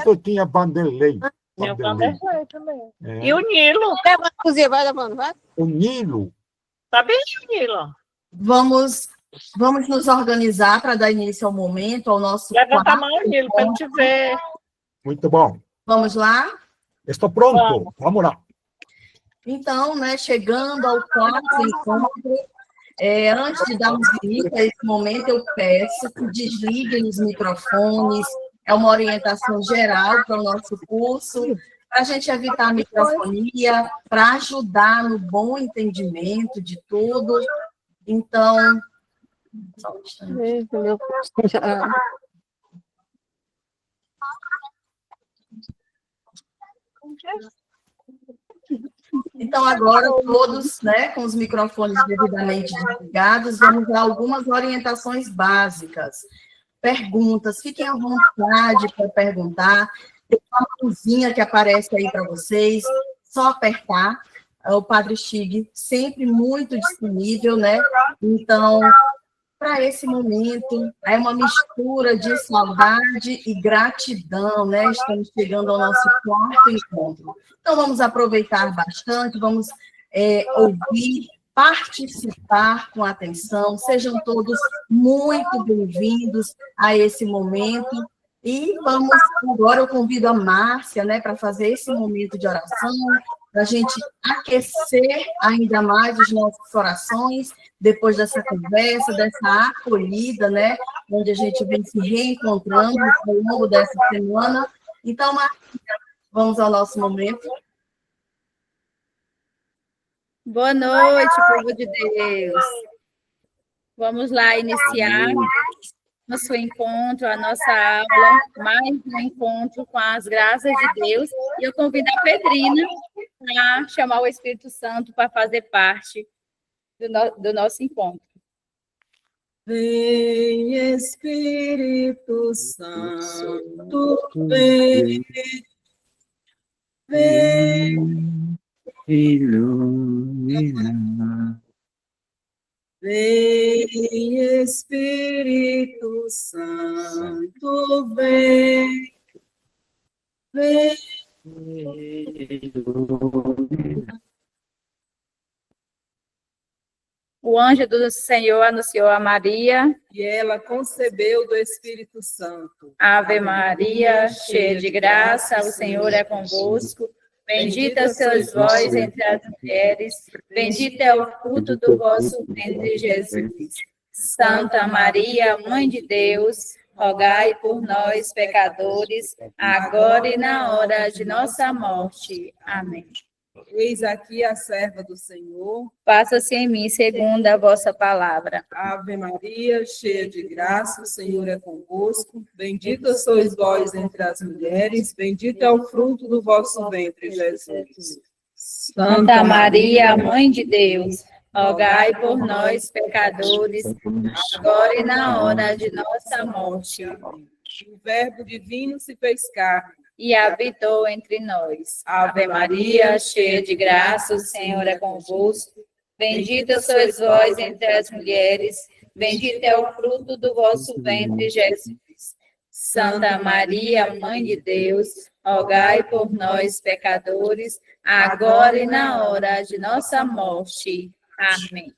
Cristo tinha Vanderlei. Tinha o Vanderlei. Vanderlei também. É. E o Nilo. Leva a cozinha, vai levando, vai. O Nilo. Tá bem o Nilo. Vamos nos organizar para dar início ao momento, ao nosso Levanta a quarto mão, Nilo, para encontro. te ver. Muito bom. Vamos lá? Estou pronto. Vamos lá. Então, né, chegando ao quarto encontro, antes de darmos início a esse momento, eu peço que desliguem os microfones, é uma orientação geral para o nosso curso, para a gente evitar a microfonia, para ajudar no bom entendimento de tudo. Então, só um instante. Então, agora, todos, né, com os microfones devidamente desligados, vamos dar algumas orientações básicas. Perguntas, fiquem à vontade para perguntar. Tem uma mãozinha que aparece aí para vocês, só apertar. O Padre Stig sempre muito disponível, né? Então, para esse momento, é uma mistura de saudade e gratidão, né? Estamos chegando ao nosso quarto encontro. Então, vamos aproveitar bastante, vamos ouvir, participar com atenção. Sejam todos muito bem-vindos a esse momento. E vamos, agora eu convido a Márcia, né, para fazer esse momento de oração, para a gente aquecer ainda mais os nossos corações, depois dessa conversa, dessa acolhida, né, onde a gente vem se reencontrando ao longo dessa semana. Então, Márcia, vamos ao nosso momento. Boa noite, povo de Deus. Vamos lá iniciar nosso encontro, a nossa aula, mais um encontro com as graças de Deus. E eu convido a Pedrina a chamar o Espírito Santo para fazer parte do nosso encontro. Vem, Espírito Santo, vem, vem iluminar. Vem, Espírito Santo, vem, vem iluminar. O anjo do Senhor anunciou a Maria. E ela concebeu do Espírito Santo. Ave Maria, cheia de graça, o Senhor é convosco. Bendita sois vós entre as mulheres, bendito é o fruto do vosso ventre, Jesus. Santa Maria, Mãe de Deus, rogai por nós, pecadores, agora e na hora de nossa morte. Amém. Eis aqui a serva do Senhor. Faça-se em mim segundo a vossa palavra. Ave Maria, cheia de graça, o Senhor é convosco. Bendita sois vós entre as mulheres, bendito é o fruto do vosso ventre, Jesus. Santa Maria, Mãe de Deus, rogai por nós, pecadores, agora e na hora de nossa morte. O Verbo divino se fez carne e habitou entre nós. Ave Maria, cheia de graça, o Senhor é convosco. Bendita sois vós entre as mulheres, bendito é o fruto do vosso ventre, Jesus. Santa Maria, Mãe de Deus, rogai por nós, pecadores, agora e na hora de nossa morte. Amém.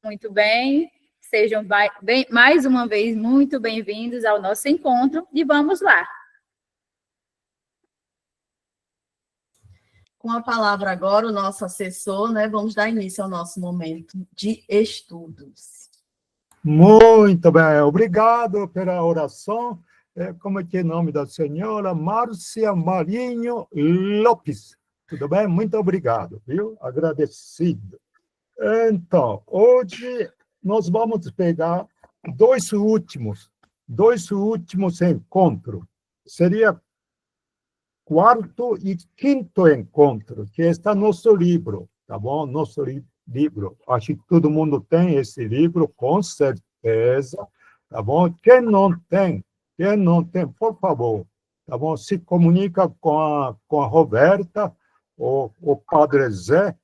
Muito bem, sejam mais uma vez muito bem-vindos ao nosso encontro e vamos lá. Com a palavra agora, o nosso assessor, né? Vamos dar início ao nosso momento de estudos. Muito bem, obrigado pela oração. Como é que é o nome da senhora? Márcia Marinho Lopes. Tudo bem? Muito obrigado, viu? Agradecido. Então, hoje nós vamos pegar dois últimos encontros. Seria quarto e quinto encontro, que está no nosso livro, tá bom? Nosso livro. Acho que todo mundo tem esse livro, com certeza, tá bom? Quem não tem, por favor, tá bom? Se comunica com a Roberta, o Padre Zé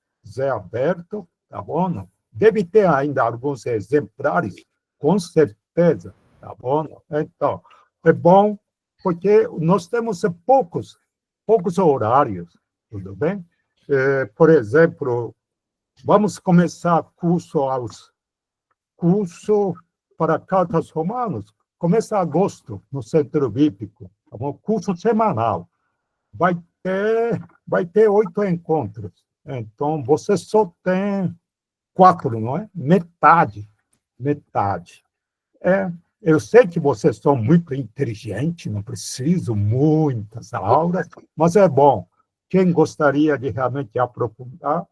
Alberto, tá bom? Deve ter ainda alguns exemplares, com certeza, tá bom? Então, é bom porque nós temos poucos horários, tudo bem? Por exemplo, vamos começar curso para cartas romanas, começa em agosto, no Centro Bíblico, tá bom? Curso semanal. Vai ter 8 encontros. Então, você só tem 4, não é? Metade. Eu sei que vocês são muito inteligentes, não preciso muitas aulas, mas é bom. Quem gostaria de realmente aprofundar,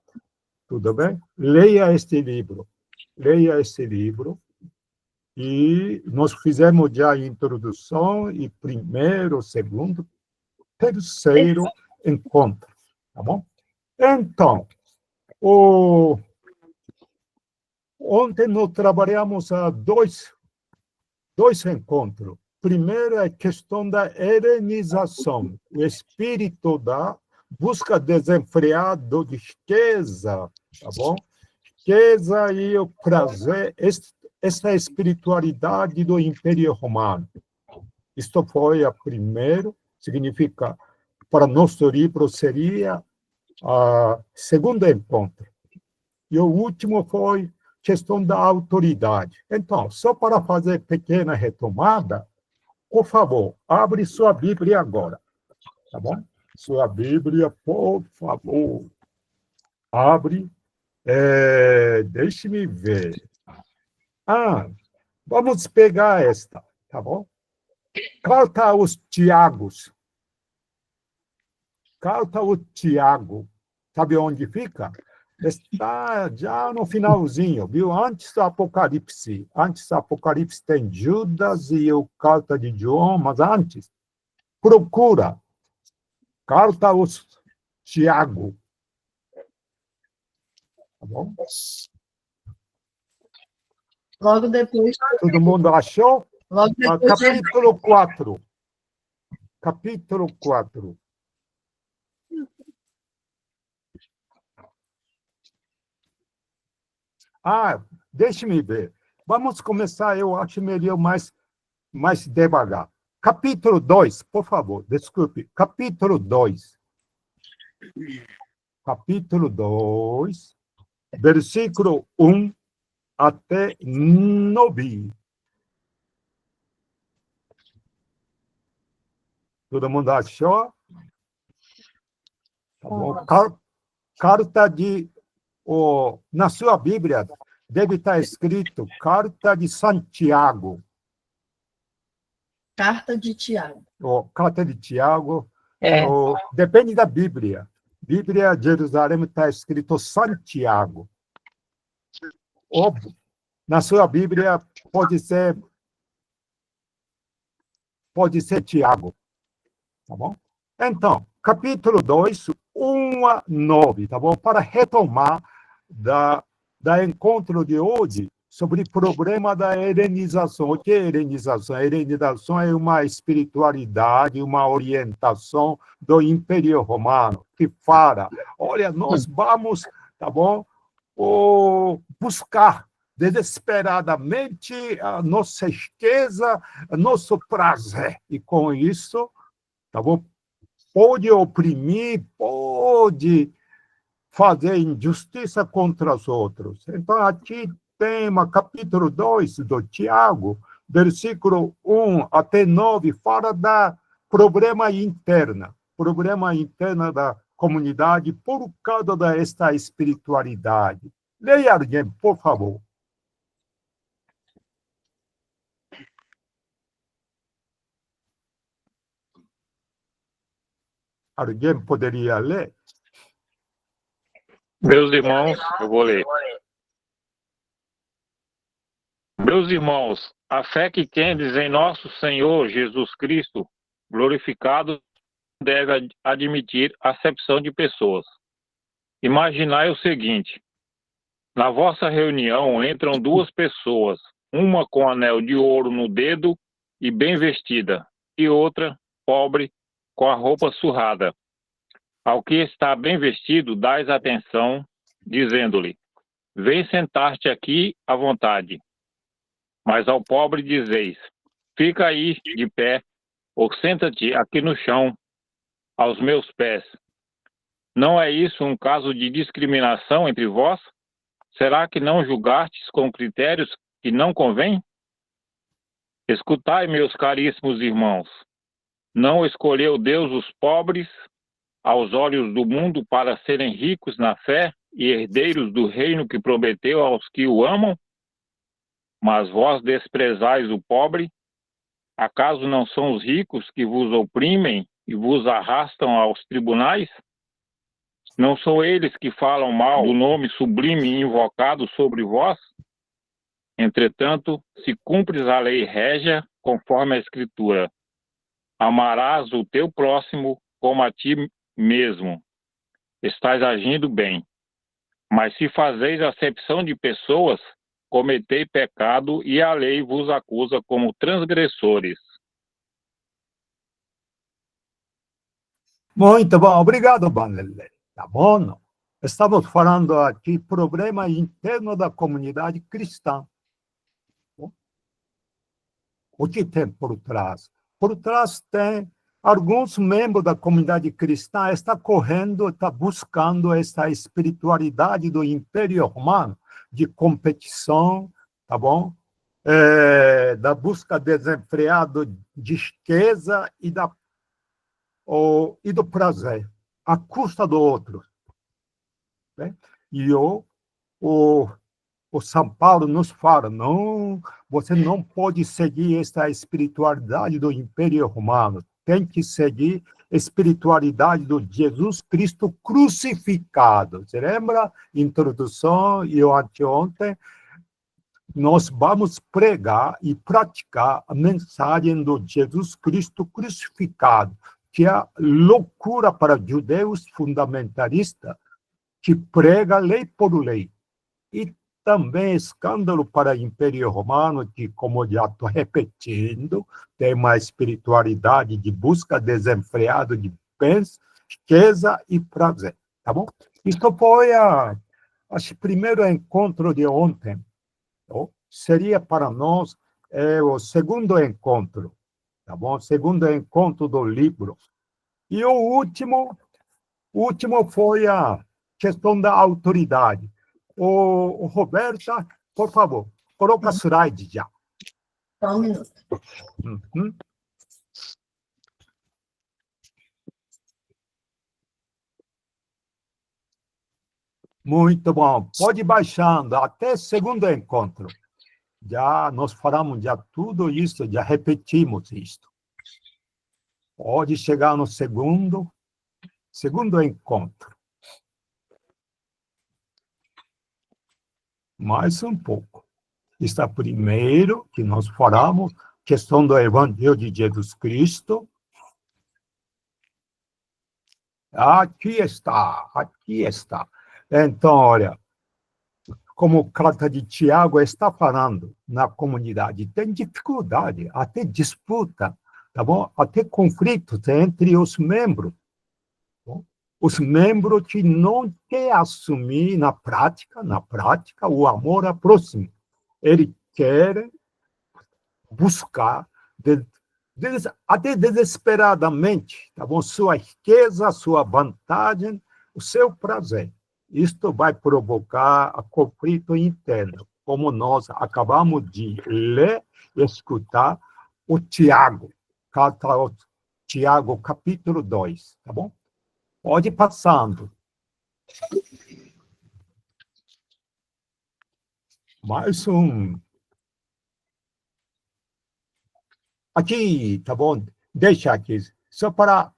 tudo bem? Leia este livro. E nós fizemos já a introdução e primeiro, segundo, terceiro encontro, tá bom? Então, ontem nós trabalhamos dois encontros. Primeiro é a questão da helenização, o espírito da busca desenfreada de riqueza, tá bom? Riqueza e o prazer, essa espiritualidade do Império Romano. Isto foi a primeiro, significa, para nosso livro, seria a segundo encontro. E o último foi questão da autoridade. Então, só para fazer pequena retomada, por favor, abre sua Bíblia agora, tá bom? Sua Bíblia, por favor. Abre. Deixe-me ver. Vamos pegar esta, tá bom? Carta aos Tiagos. Carta ao Tiago. Sabe onde fica? Está já no finalzinho, viu? Antes do Apocalipse. Antes do Apocalipse tem Judas e o Carta de João, mas antes, procura. Carta aos Tiago. Tá bom? Logo depois. Todo mundo achou? Logo depois Capítulo 4. Capítulo 4. Deixe-me ver. Vamos começar, eu acho melhor mais devagar. Capítulo 2, por favor, desculpe. Capítulo 2. Capítulo 2, versículo 1 até 9. Todo mundo achou? Tá bom. Carta de... na sua Bíblia, deve estar escrito Carta de Santiago. Carta de Tiago. Carta de Tiago. Depende da Bíblia. Bíblia de Jerusalém está escrito Santiago. Na sua Bíblia pode ser Tiago. Tá bom? Então, capítulo 2, 1 a 9, tá bom? Para retomar da encontro de hoje sobre o problema da helenização. O que é helenização? A helenização é uma espiritualidade, uma orientação do Império Romano, que fala, olha, nós vamos, tá bom, buscar desesperadamente a nossa riqueza, nosso prazer, e com isso, tá bom, pode oprimir, pode fazer injustiça contra os outros. Então, aqui tem capítulo 2 do Tiago, versículo 1 até 9, fala da problema interna da comunidade por causa desta espiritualidade. Leia alguém, por favor. Alguém poderia ler? Meus irmãos, eu vou ler. Meus irmãos, a fé que tendes em nosso Senhor Jesus Cristo, glorificado, deve admitir acepção de pessoas. Imaginai o seguinte: na vossa reunião entram duas pessoas, uma com anel de ouro no dedo e bem vestida, e outra, pobre, com a roupa surrada. Ao que está bem vestido, dais atenção, dizendo-lhe: vem sentar-te aqui à vontade. Mas ao pobre dizeis: fica aí de pé, ou senta-te aqui no chão, aos meus pés. Não é isso um caso de discriminação entre vós? Será que não julgastes com critérios que não convêm? Escutai, meus caríssimos irmãos. Não escolheu Deus os pobres aos olhos do mundo para serem ricos na fé e herdeiros do reino que prometeu aos que o amam? Mas vós desprezais o pobre? Acaso não são os ricos que vos oprimem e vos arrastam aos tribunais? Não são eles que falam mal do nome sublime invocado sobre vós? Entretanto, se cumpres a lei régia, conforme a Escritura, amarás o teu próximo como a ti mesmo. Estás agindo bem. Mas se fazeis acepção de pessoas, cometei pecado e a lei vos acusa como transgressores. Muito bom, obrigado, Vanderlei. Tá bom? Estamos falando aqui problema interno da comunidade cristã. O que tem por trás? Por trás tem alguns membros da comunidade cristã está correndo, está buscando essa espiritualidade do Império Romano, de competição, tá bom? Da busca desenfreada de riqueza e do prazer, à custa do outro. Né? E o São Paulo nos fala, não, você não pode seguir essa espiritualidade do Império Romano, tem que seguir a espiritualidade do Jesus Cristo crucificado. Você lembra? Introdução, e anteontem, nós vamos pregar e praticar a mensagem do Jesus Cristo crucificado, que é loucura para judeus fundamentalistas, que prega lei por lei. E também escândalo para o Império Romano, que, como já estou repetindo, tem uma espiritualidade de busca desenfreada de bens, riqueza e prazer. Tá bom? Isso foi o primeiro encontro de ontem. Então, seria para nós o segundo encontro. Tá bom? Segundo encontro do livro. E o último foi a questão da autoridade. O Roberta, por favor, coloca slide já. Só um minuto. Uhum. Muito bom. Pode ir baixando até segundo encontro. Já nós falamos já tudo isso, já repetimos isto. Pode chegar no segundo encontro. Mais um pouco. Está primeiro, que nós falamos, questão do Evangelho de Jesus Cristo. Aqui está. Então, olha, como carta de Tiago está falando na comunidade, tem dificuldade, até disputa, tá bom? Até conflitos entre os membros. Os membros que não querem assumir na prática, o amor ao próximo. Eles querem buscar, até desesperadamente, tá bom? Sua riqueza, sua vantagem, o seu prazer. Isto vai provocar conflito interno, como nós acabamos de ler e escutar o Tiago, carta ao Tiago, capítulo 2, tá bom? Pode ir passando. Mais um. Aqui, tá bom? Deixa aqui, só para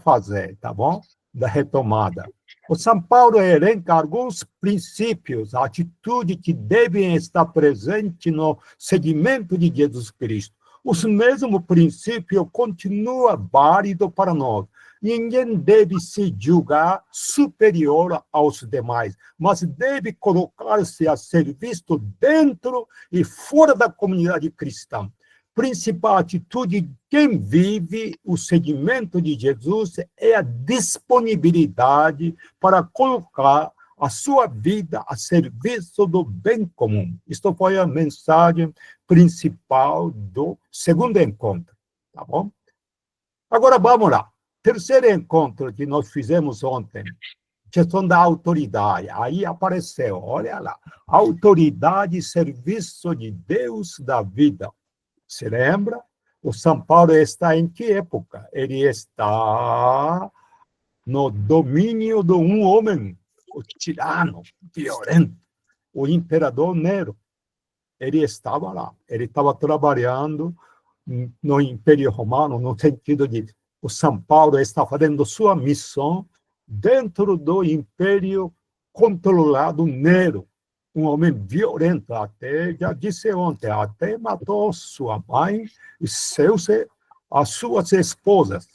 fazer, tá bom? Da retomada. O São Paulo elenca alguns princípios, atitudes que devem estar presentes no seguimento de Jesus Cristo. Os mesmos princípios continuam válidos para nós. Ninguém deve se julgar superior aos demais, mas deve colocar-se a serviço dentro e fora da comunidade cristã. Principal atitude de quem vive o seguimento de Jesus é a disponibilidade para colocar a sua vida a serviço do bem comum. Isto foi a mensagem principal do segundo encontro, tá bom? Agora, vamos lá. Terceiro encontro que nós fizemos ontem, questão da autoridade. Aí apareceu, olha lá, autoridade e serviço de Deus da vida. Se lembra? O São Paulo está em que época? Ele está no domínio de um homem, o tirano, violento, o imperador Nero. Ele estava lá, ele estava trabalhando no Império Romano, no sentido de o São Paulo está fazendo sua missão dentro do Império controlado Nero, um homem violento, até, já disse ontem, até matou sua mãe e as suas esposas,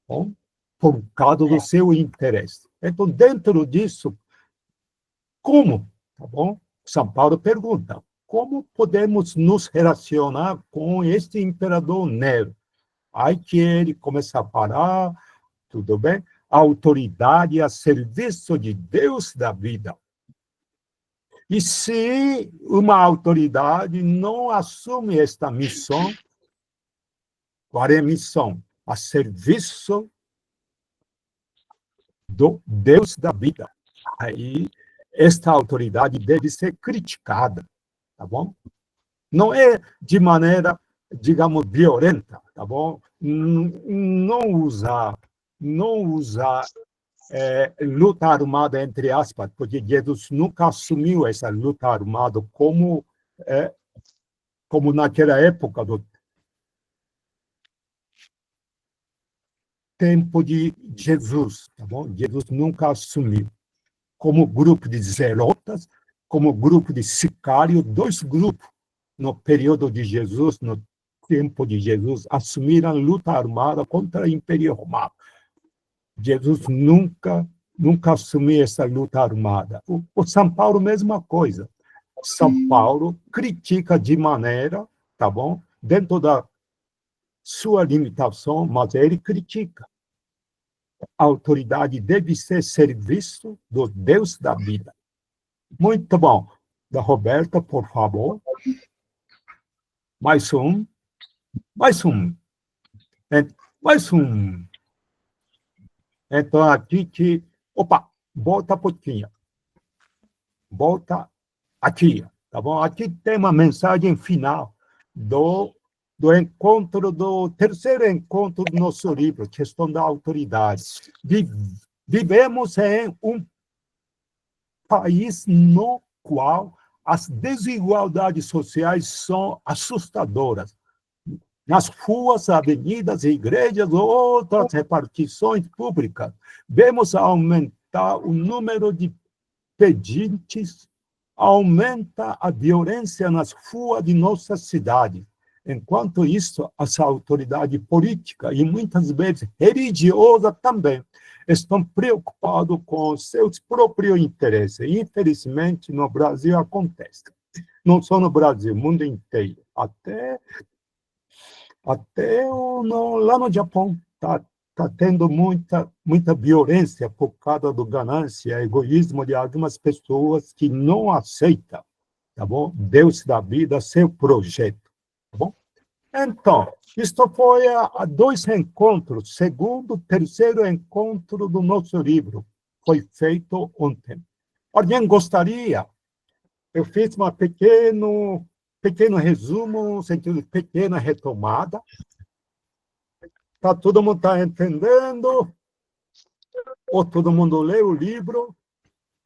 bom, por causa do seu interesse. Então, dentro disso, como, tá bom? São Paulo pergunta, como podemos nos relacionar com este imperador Nero? Aí que ele começa a falar, tudo bem? A autoridade a serviço de Deus da vida. E se uma autoridade não assume esta missão, qual é a missão? A serviço do Deus da vida. Aí, esta autoridade deve ser criticada, tá bom? Não é de maneira, digamos, violenta, tá bom? Não usar luta armada, entre aspas, porque Jesus nunca assumiu essa luta armada como naquela época do tempo de Jesus, tá bom? Jesus nunca assumiu. Como grupo de zelotas, como grupo de sicários, dois grupos no período de Jesus, no tempo de Jesus, assumiram luta armada contra o Império Romano. Jesus nunca assumiu essa luta armada. O São Paulo, mesma coisa. São Paulo critica de maneira, tá bom? Dentro da sua limitação, mas ele critica. A autoridade deve ser serviço do Deus da vida. Muito bom. Da Roberta, por favor. Mais um. Então, aqui que... Opa, volta um pouquinho. Volta aqui, tá bom? Aqui tem uma mensagem final do terceiro encontro do nosso livro, Questão da Autoridade. Vivemos em um país no qual as desigualdades sociais são assustadoras. Nas ruas, avenidas, igrejas, outras repartições públicas, vemos aumentar o número de pedintes, aumenta a violência nas ruas de nossa cidade. Enquanto isso, as autoridades políticas e muitas vezes religiosas também estão preocupados com seus próprios interesses. Infelizmente, no Brasil acontece. Não só no Brasil, no mundo inteiro. Até lá no Japão está tendo muita violência por causa do ganância, egoísmo de algumas pessoas que não aceitam, tá bom? Deus da vida, seu projeto, tá bom? Então, isto foi a 2 encontros, segundo, terceiro encontro do nosso livro, foi feito ontem. Alguém gostaria? Eu fiz uma pequeno resumo, sentido de pequena retomada. Todo mundo está entendendo? Ou todo mundo leu o livro?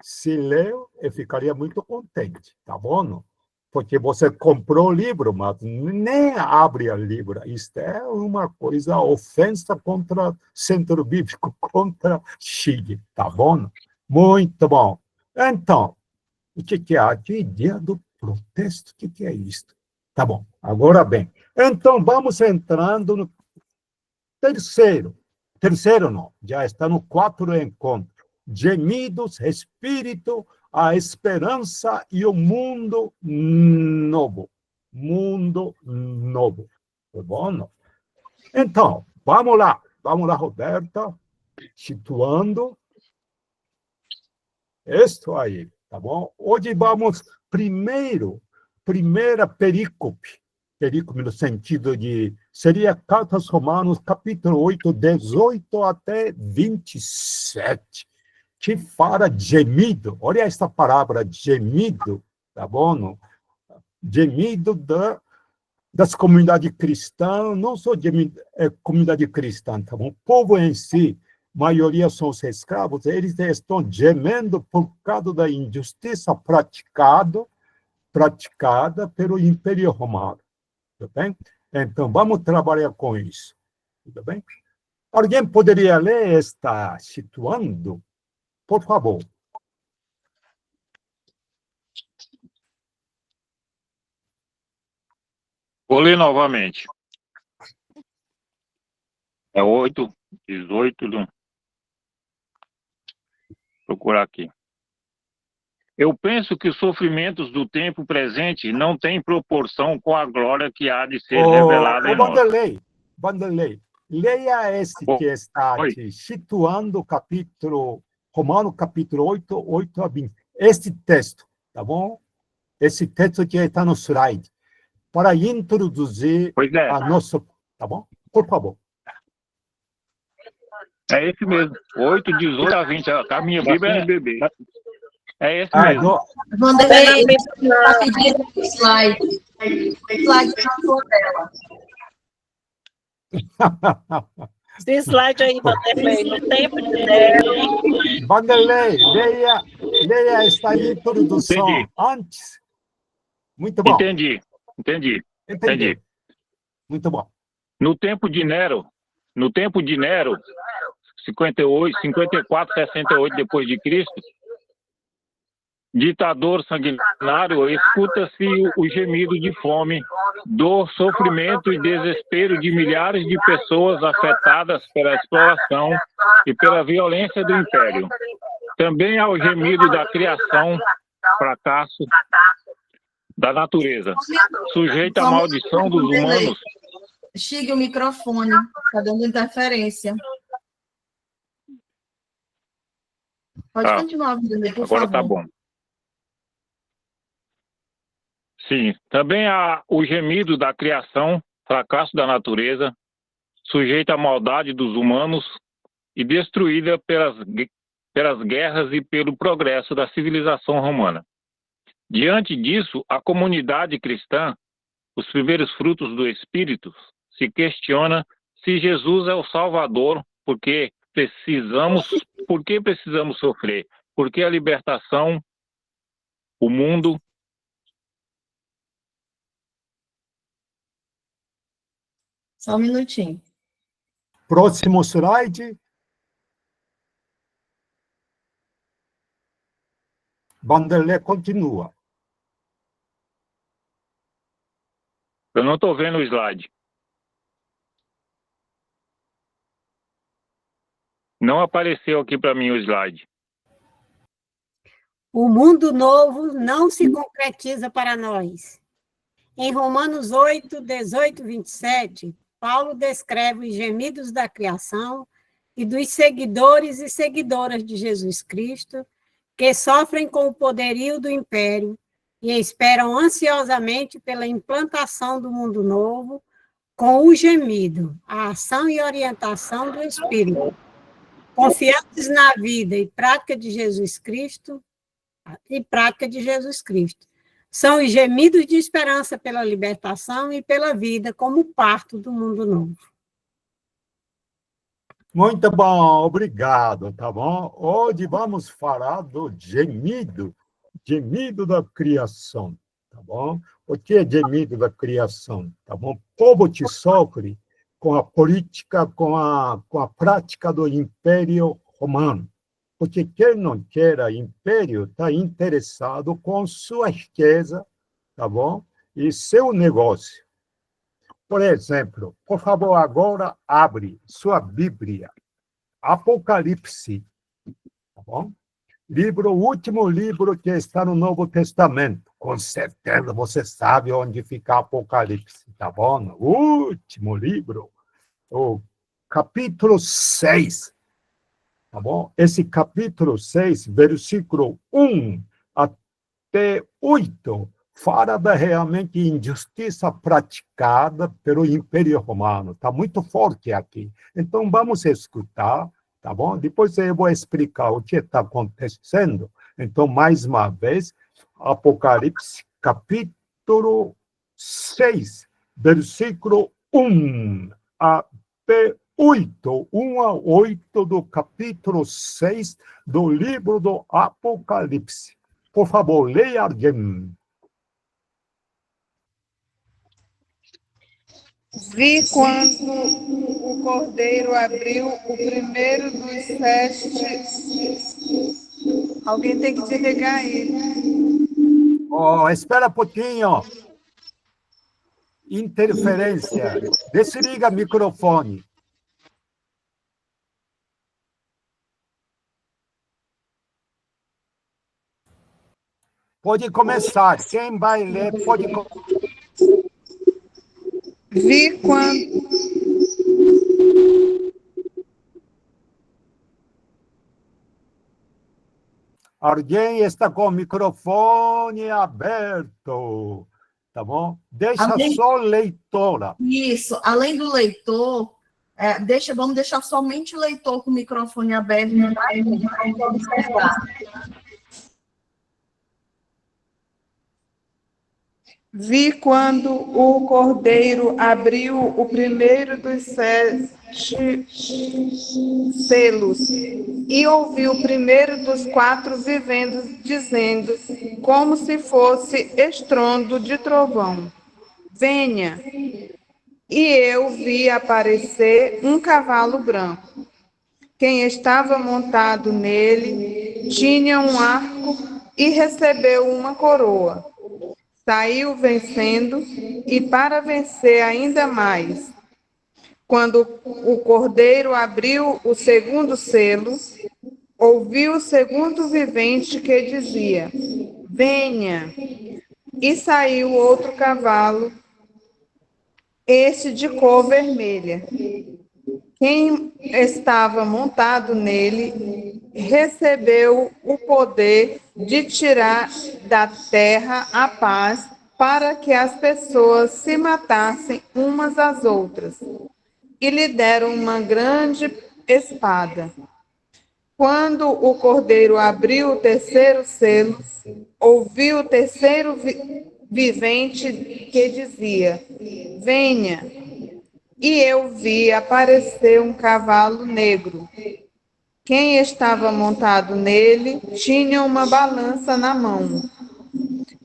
Se leu, eu ficaria muito contente, tá bom? Porque você comprou o livro, mas nem abre o livro. Isso é uma coisa, ofensa contra o Centro Bíblico, contra Chile, tá bom? Muito bom. Então, o que é aqui? Dia do protesto, o que é isso? Tá bom, agora bem. Então, vamos entrando no terceiro não, já está no 4 encontro. Gemidos, espírito, a esperança e o mundo novo. Mundo novo. Tá bom? Então, vamos lá, Roberta, situando. Isso aí, tá bom? Hoje vamos primeira perícope, pericope no sentido de... Seria Cartas Romanos, capítulo 8, 18 até 27, que fala gemido. Olha essa palavra, gemido, tá bom? Gemido das comunidades cristãs, não só comunidade cristã, tá bom? O povo em si, maioria são os escravos, eles estão gemendo por causa da injustiça praticada pelo Império Romano, tudo bem? Então, vamos trabalhar com isso, tudo bem? Alguém poderia ler esta situando? Por favor. Vou ler novamente. É 8, 18, procurar aqui. Eu penso que os sofrimentos do tempo presente não têm proporção com a glória que há de ser revelada em nós. Vanderlei, leia esse que está te situando Romano capítulo 8, 8 a 20. Este texto, tá bom? Esse texto que está no slide, para introduzir a nossa... Tá bom? Por favor. É esse mesmo, 8, 18 a 20. A minha Bíblia é esse mesmo. Vanderlei, está pedindo o slide. O slide está na sua tela. Esse slide aí, Vanderlei, no tempo de Deus. Vanderlei, leia esta introdução antes. Muito bom. Entendi. Muito bom. No tempo de Nero, 54, 68 depois de Cristo, ditador sanguinário, escuta-se o gemido de fome, dor, sofrimento e desespero de milhares de pessoas afetadas pela exploração e pela violência do império. Também há o gemido da criação, fracasso da natureza, sujeita à maldição dos humanos. Chegue o microfone, está dando interferência. Pode continuar, Vanderlei, por favor. Agora tá bom. Sim, também há o gemido da criação, fracasso da natureza, sujeita à maldade dos humanos e destruída pelas guerras e pelo progresso da civilização romana. Diante disso, a comunidade cristã, os primeiros frutos do Espírito, se questiona se Jesus é o Salvador, por que precisamos sofrer? Porque a libertação, o mundo... Só um minutinho. Próximo slide. Vanderlei continua. Eu não estou vendo o slide. Não apareceu aqui para mim o slide. O mundo novo não se concretiza para nós. Em Romanos 8, 18, 27, Paulo descreve os gemidos da criação e dos seguidores e seguidoras de Jesus Cristo que sofrem com o poderio do império e esperam ansiosamente pela implantação do mundo novo com o gemido, a ação e orientação do Espírito, confiantes na vida e prática de Jesus Cristo, São os gemidos de esperança pela libertação e pela vida como parto do mundo novo. Muito bom, obrigado, tá bom? Hoje vamos falar do gemido da criação, tá bom? O que é gemido da criação, tá bom? O povo te sofre com a política, com a prática do Império Romano. Porque quem não quer império está interessado com sua riqueza, tá bom? E seu negócio. Por exemplo, por favor, agora abre sua Bíblia. Apocalipse, tá bom? O último livro que está no Novo Testamento. Com certeza você sabe onde fica Apocalipse, tá bom? O último livro, o capítulo 6. Tá bom? Esse capítulo 6, versículo 1 até 8, fala da realmente injustiça praticada pelo Império Romano. Está muito forte aqui. Então, vamos escutar, tá bom? Depois eu vou explicar o que está acontecendo. Então, mais uma vez, Apocalipse, capítulo 6, versículo 1 até 8, 1 a 8 do capítulo 6 do livro do Apocalipse. Por favor, leia alguém. Vi quando o Cordeiro abriu o primeiro dos 7. Alguém tem que desligar ele. Oh, espera um pouquinho. Interferência. Desliga o microfone. Pode começar. Quem vai ler, pode começar. Vi quando... Alguém está com o microfone aberto, tá bom? Deixa só leitora. Isso, além do leitor, vamos deixar somente o leitor com o microfone aberto, para observar. Vi quando o Cordeiro abriu o primeiro dos 7 selos e ouvi o primeiro dos 4 viventes dizendo, como se fosse estrondo de trovão: venha. E eu vi aparecer um cavalo branco. Quem estava montado nele tinha um arco e recebeu uma coroa. Saiu vencendo e para vencer ainda mais. Quando o Cordeiro abriu o segundo selo, ouvi o segundo vivente que dizia, venha. E saiu outro cavalo, este de cor vermelha. Quem estava montado nele recebeu o poder de tirar da terra a paz para que as pessoas se matassem umas às outras. E lhe deram uma grande espada. Quando o Cordeiro abriu o terceiro selo, ouvi o terceiro vivente que dizia, venha. E eu vi aparecer um cavalo negro. Quem estava montado nele tinha uma balança na mão.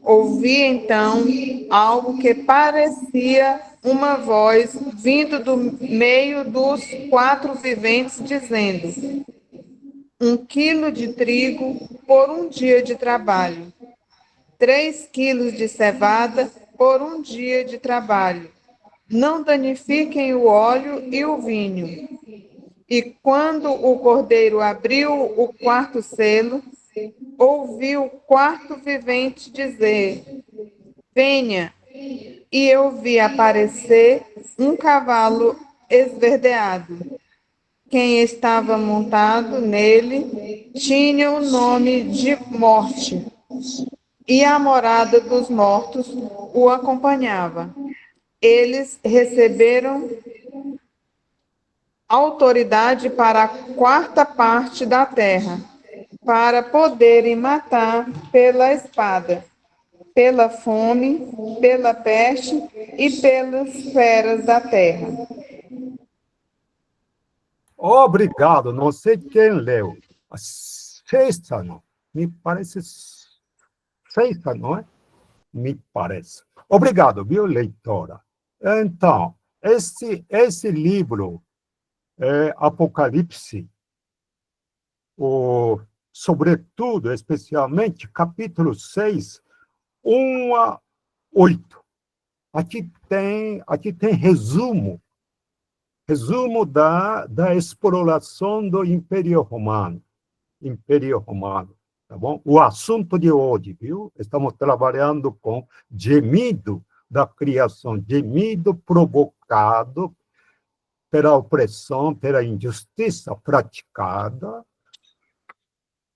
Ouvi então algo que parecia uma voz vindo do meio dos 4 viventes, dizendo, 1 quilo de trigo por um dia de trabalho, 3 quilos de cevada por um dia de trabalho. Não danifiquem o óleo e o vinho. E quando o Cordeiro abriu o 4º selo, ouvi o 4º vivente dizer, venha. E eu vi aparecer um cavalo esverdeado. Quem estava montado nele tinha o nome de Morte, e a morada dos mortos o acompanhava. Eles receberam autoridade para a 4ª parte da terra, para poderem matar pela espada, pela fome, pela peste e pelas feras da terra. Obrigado. Não sei quem leu. A 6ª, não. Me parece 6ª, não é? Me parece. Obrigado, viu, leitora? Então, esse livro, Apocalipse, sobretudo, especialmente, capítulo 6, 1 a 8. Aqui tem resumo da exploração do Império Romano. Tá bom? O assunto de hoje, viu? Estamos trabalhando com gemido da criação, gemido provocado pela opressão, pela injustiça praticada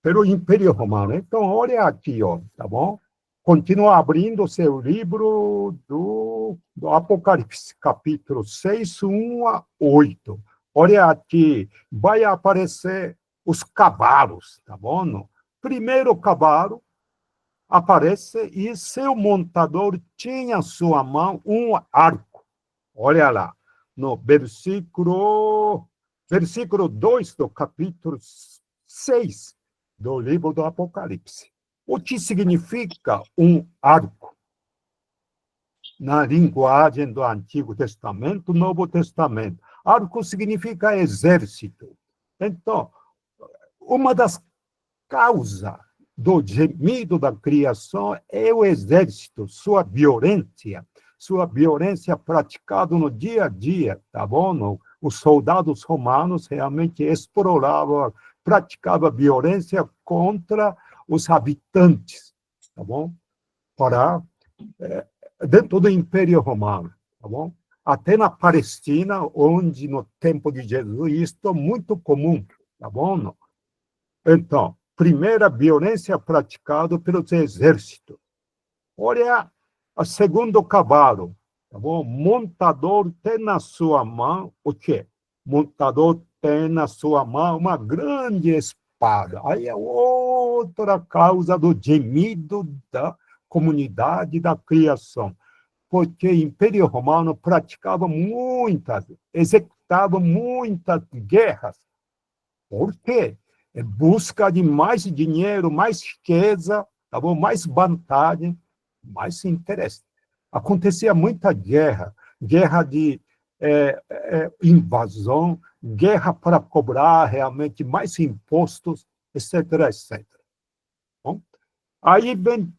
pelo Império Romano. Então, olha aqui, ó, tá bom? continua abrindo seu livro do Apocalipse, capítulo 6, 1 a 8. Olha aqui, vai aparecer os cavalos, tá bom? Primeiro cavalo aparece e seu montador tinha em sua mão um arco. Olha lá, no versículo 2 do capítulo 6 do livro do Apocalipse. O que significa um arco? Na linguagem do Antigo Testamento, Novo Testamento. Arco significa exército. Então, uma das causas do gemido da criação é o exército, sua violência praticada no dia a dia, tá bom? Os soldados romanos realmente exploravam, praticavam violência contra os habitantes, tá bom? Dentro do Império Romano, tá bom? Até na Palestina, onde no tempo de Jesus, isso é muito comum, tá bom? Então, primeira violência praticada pelos exércitos. Olha, o segundo cavalo, tá bom? Montador tem na sua mão o quê? Montador tem na sua mão uma grande espada. Aí é outra causa do gemido da comunidade da criação, porque o Império Romano executava muitas guerras. Por quê? Em busca de mais dinheiro, mais riqueza, tá bom? Mais vantagem, mais interesse. Acontecia muita guerra de invasão, guerra para cobrar realmente mais impostos, etc., etc. Bom, aí vem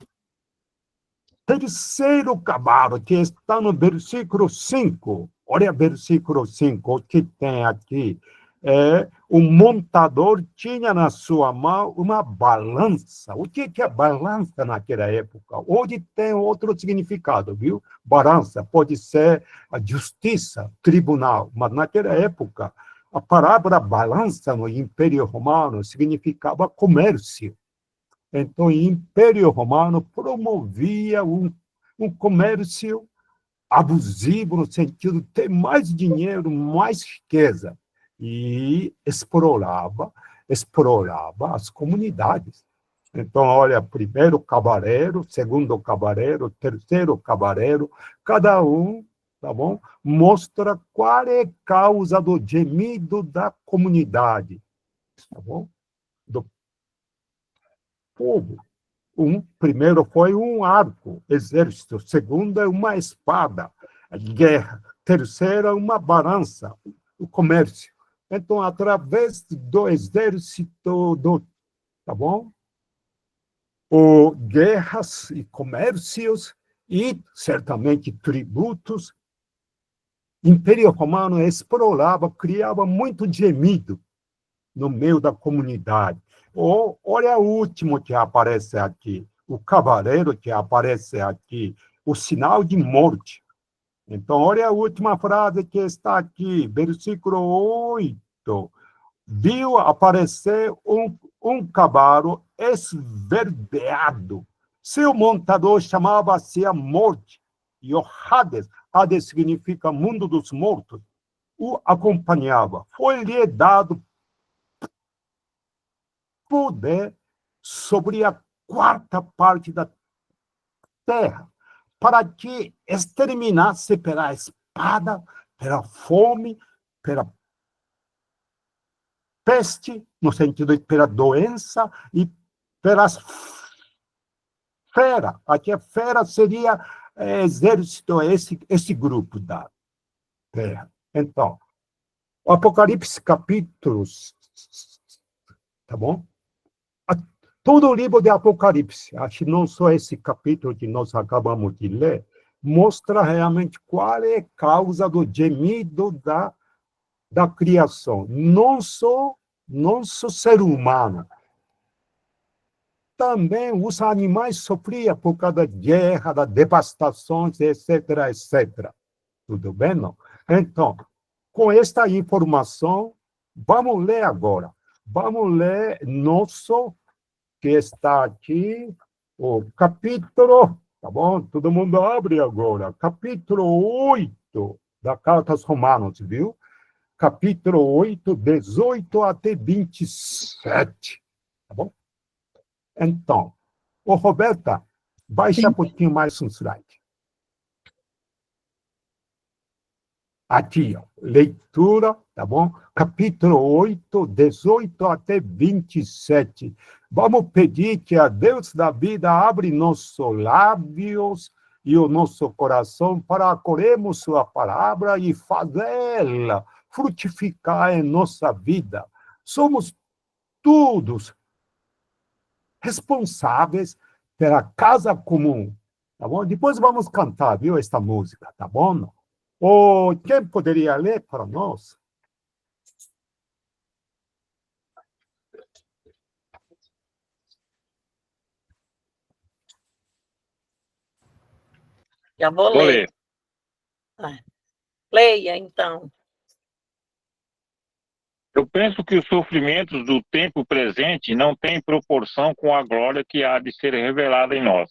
terceiro cavalo, que está no versículo 5. Olha o versículo 5, o que tem aqui. O montador tinha na sua mão uma balança. O que é balança naquela época? Hoje tem outro significado, viu? Balança pode ser a justiça, tribunal, mas naquela época a palavra balança no Império Romano significava comércio. Então, o Império Romano promovia um comércio abusivo, no sentido de ter mais dinheiro, mais riqueza, e explorava as comunidades. Então, olha, primeiro cavaleiro, segundo cavaleiro, terceiro cavaleiro, cada um, tá bom? Mostra qual é a causa do gemido da comunidade, tá bom? Do povo. Primeiro foi um arco, exército. Segundo é uma espada, guerra. Terceiro é uma balança, o comércio. Então, através do exército, tá bom? Guerras e comércios e, certamente, tributos, o Império Romano explorava, criava muito gemido no meio da comunidade. Olha o último que aparece aqui, o cavaleiro que aparece aqui, o sinal de morte. Então, olha a última frase que está aqui, versículo 8. Viu aparecer um cavalo esverdeado. Seu montador chamava-se a Morte, e o Hades, Hades significa mundo dos mortos, o acompanhava. Foi-lhe dado poder sobre a quarta parte da terra, para que exterminasse pela espada, pela fome, pela peste, no sentido de pela doença, e pelas feras. Aqui a fera seria exército, esse grupo da terra. Então, o Apocalipse capítulos, tá bom? Todo o livro de Apocalipse, acho que não só esse capítulo que nós acabamos de ler, mostra realmente qual é a causa do gemido da criação. Não só ser humano. Também os animais sofriam por causa da guerra, da devastação, etc., etc. Tudo bem, não? Então, com esta informação, vamos ler agora. Vamos ler nosso que está aqui, o capítulo, tá bom? Todo mundo abre agora. Capítulo 8 da Carta aos Romanos, viu? Capítulo 8, 18 até 27, tá bom? Então, ô Roberta, baixa um pouquinho mais um slide. Aqui, ó, leitura, tá bom? Capítulo 8, 18 até 27. Vamos pedir que a Deus da vida abra nossos lábios e o nosso coração para acolhermos sua palavra e fazê-la frutificar em nossa vida. Somos todos responsáveis pela casa comum, tá bom? Depois vamos cantar, viu, esta música, tá bom? Ou quem poderia ler para nós? Já vou Vou ler. ler. Leia, então. Eu penso que os sofrimentos do tempo presente não têm proporção com a glória que há de ser revelada em nós.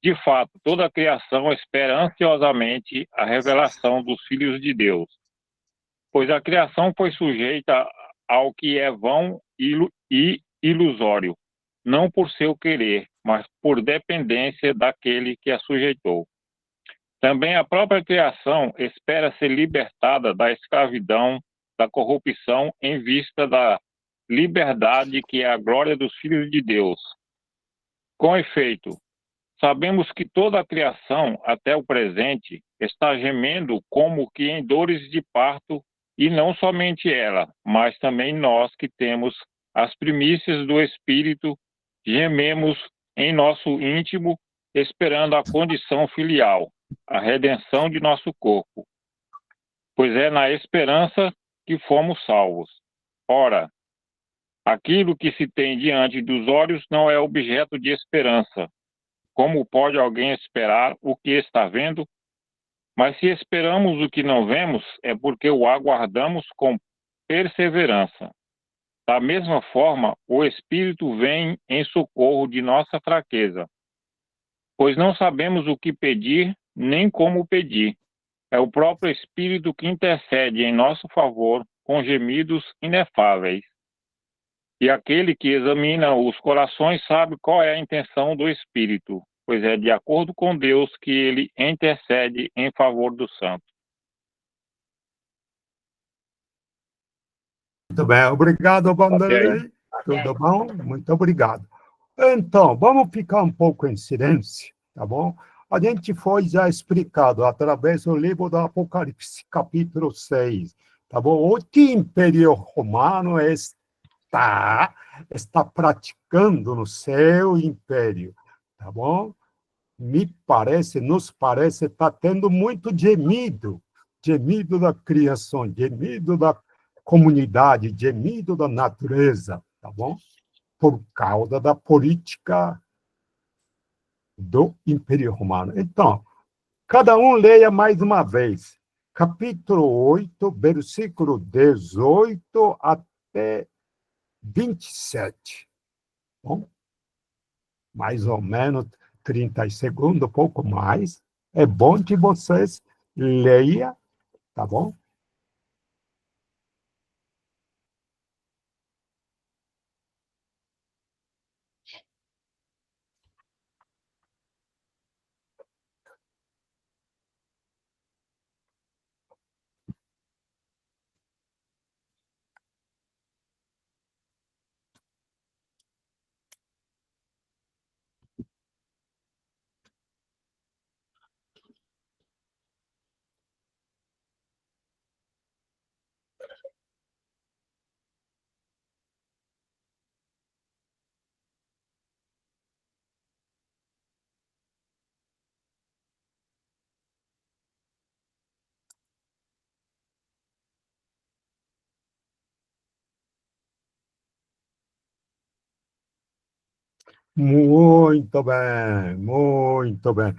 De fato, toda a criação espera ansiosamente a revelação dos filhos de Deus, pois a criação foi sujeita ao que é vão e ilusório, não por seu querer, mas por dependência daquele que a sujeitou. Também a própria criação espera ser libertada da escravidão, da corrupção, em vista da liberdade que é a glória dos filhos de Deus. Com efeito, sabemos que toda a criação, até o presente, está gemendo como que em dores de parto, e não somente ela, mas também nós que temos as primícias do Espírito, gememos em nosso íntimo, esperando a condição filial, a redenção de nosso corpo. Pois é na esperança que fomos salvos. Ora, aquilo que se tem diante dos olhos não é objeto de esperança. Como pode alguém esperar o que está vendo? Mas se esperamos o que não vemos, é porque o aguardamos com perseverança. Da mesma forma, o Espírito vem em socorro de nossa fraqueza, pois não sabemos o que pedir, nem como pedir. É o próprio Espírito que intercede em nosso favor com gemidos inefáveis. E aquele que examina os corações sabe qual é a intenção do Espírito, pois é de acordo com Deus que ele intercede em favor dos santos. Muito bem, obrigado, Vanderlei. Ok. Tudo bom? Muito obrigado. Então, vamos ficar um pouco em silêncio, tá bom? A gente foi já explicado através do livro do Apocalipse, capítulo 6, tá bom? O que o Império Romano está praticando no seu império, tá bom? Nos parece, está tendo muito gemido da criação, gemido da comunidade, gemido da natureza, tá bom? Por causa da política do Império Romano. Então, cada um leia mais uma vez, capítulo 8, versículo 18 até 27. Bom, mais ou menos 30 segundos, um pouco mais. É bom que vocês leiam, tá bom? Muito bem, muito bem.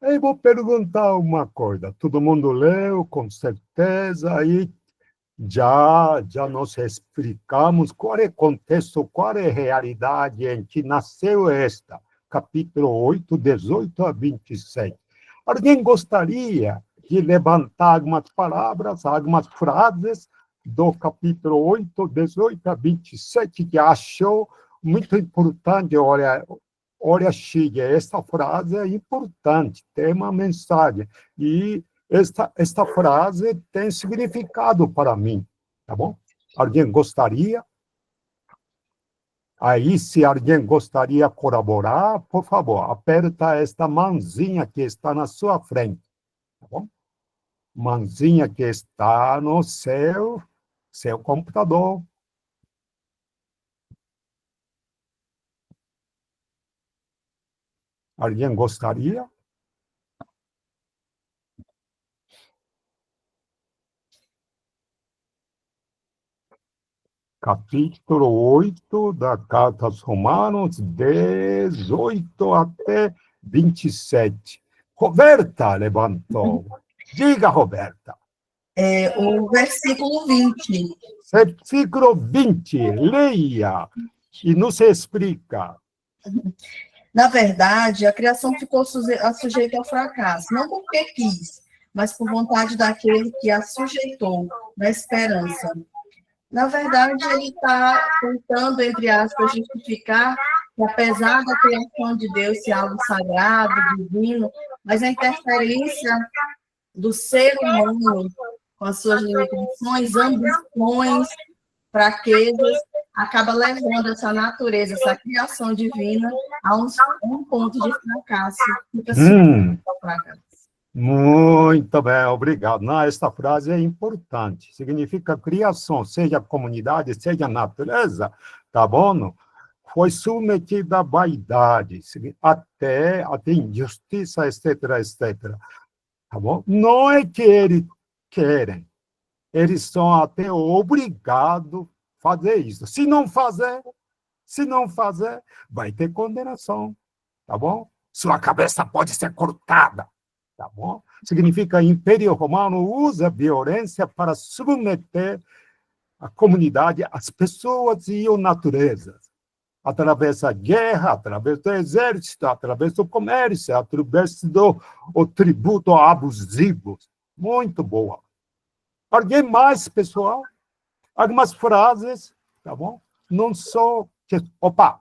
Eu vou perguntar uma coisa. Todo mundo leu, com certeza, aí já nós explicamos qual é o contexto, qual é a realidade em que nasceu esta capítulo 8, 18 a 27. Alguém gostaria de levantar algumas palavras, algumas frases do capítulo 8, 18 a 27, que achou muito importante? Olha, Chile, esta frase é importante, tem uma mensagem, e esta frase tem significado para mim, tá bom? Alguém gostaria? Aí, se alguém gostaria de colaborar, por favor, aperta esta mãozinha que está na sua frente, tá bom? Mãozinha que está no seu computador. Alguém gostaria? Capítulo 8 da Carta aos Romanos, 18 até 27. Roberta levantou. Diga, Roberta. O versículo 20. Versículo 20, leia e nos explica. Na verdade, a criação ficou sujeita ao fracasso, não porque quis, mas por vontade daquele que a sujeitou, na esperança. Na verdade, ele está tentando, entre aspas, justificar que, apesar da criação de Deus ser algo sagrado, divino, mas a interferência do ser humano, com as suas limitações, ambições, fraquezas, acaba levando essa natureza, essa criação divina a um ponto de fracasso. Muito bem, obrigado. Não, esta frase é importante. Significa criação, seja comunidade, seja natureza, tá bom? Foi submetida à vaidade, até injustiça, etc., etc. Tá bom? Não é que eles querem, eles são até obrigados a fazer isso. Se não fazer, vai ter condenação, tá bom? Sua cabeça pode ser cortada, tá bom? Significa Império Romano usa violência para submeter a comunidade, as pessoas e a natureza, através da guerra, através do exército, através do comércio, através do tributo abusivo. Muito boa. Alguém mais, pessoal? Algumas frases, tá bom? Não só... Opa!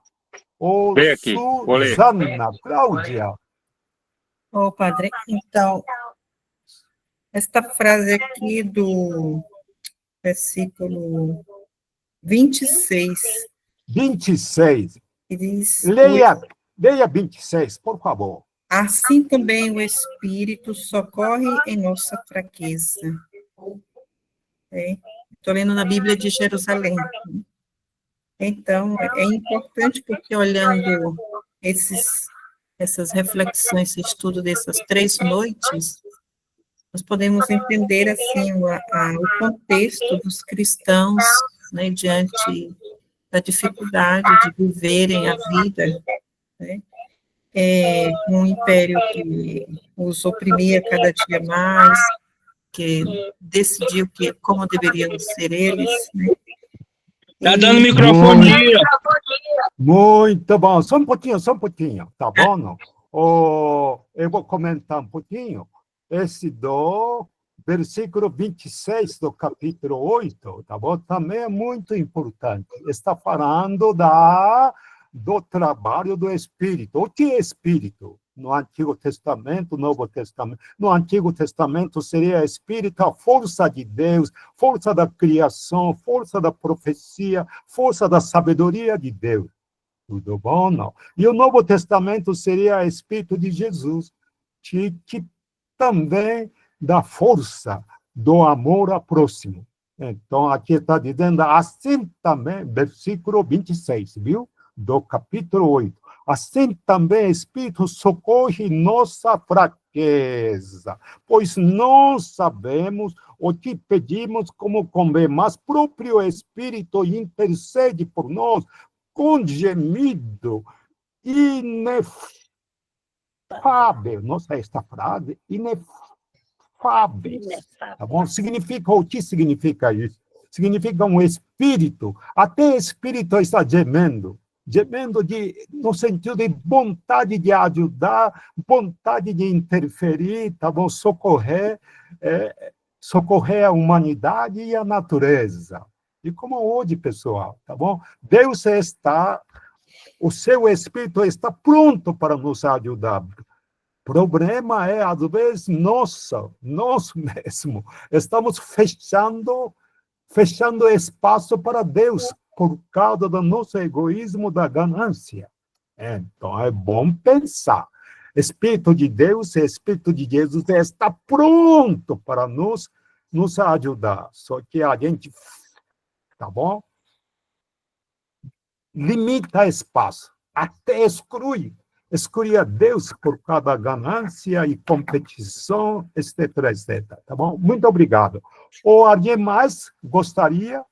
Vem aqui, vou ler. Suzana, Cláudia. Ô, padre, então, esta frase aqui do versículo 26. 26. Que diz, Leia 26, por favor. assim também o Espírito socorre em nossa fraqueza. Estou lendo na Bíblia de Jerusalém. Então, é importante porque olhando essas reflexões, esse estudo dessas 3 noites, nós podemos entender, assim, o contexto dos cristãos, né, diante da dificuldade de viverem a vida, né, um império que os oprimia cada dia mais, que decidiu como deveriam ser eles, né. Tá dando microfone aí, ó. Muito bom. Só um pouquinho, tá bom? Não? Eu vou comentar um pouquinho. Esse do versículo 26 do capítulo 8, tá bom? Também é muito importante. Está falando do trabalho do Espírito. O que é Espírito? No Antigo Testamento, Novo Testamento. No Antigo Testamento seria Espírito, a força de Deus, força da criação, força da profecia, força da sabedoria de Deus. Tudo bom, não? E o Novo Testamento seria Espírito de Jesus, que também dá força do amor ao próximo. Então, aqui está dizendo assim também, versículo 26, viu? Do capítulo 8. Assim também o Espírito socorre nossa fraqueza, pois não sabemos o que pedimos como convém, mas próprio Espírito intercede por nós com gemido inefável. Nossa, esta frase, inefável. Tá bom? O que significa isso? Significa um espírito, até o espírito está gemendo. gemendo no sentido de vontade de ajudar, vontade de interferir, tá bom? Socorrer a humanidade e a natureza. E como hoje, pessoal, tá bom? Deus o seu Espírito está pronto para nos ajudar. O problema é, às vezes, nós mesmos estamos fechando espaço para Deus por causa do nosso egoísmo, da ganância. Então, é bom pensar. Espírito de Deus, Espírito de Jesus está pronto para nos ajudar. Só que a gente, tá bom? Limita espaço, até exclui a Deus por causa da ganância e competição, etc, etc. Tá bom? Muito obrigado. Ou alguém mais gostaria?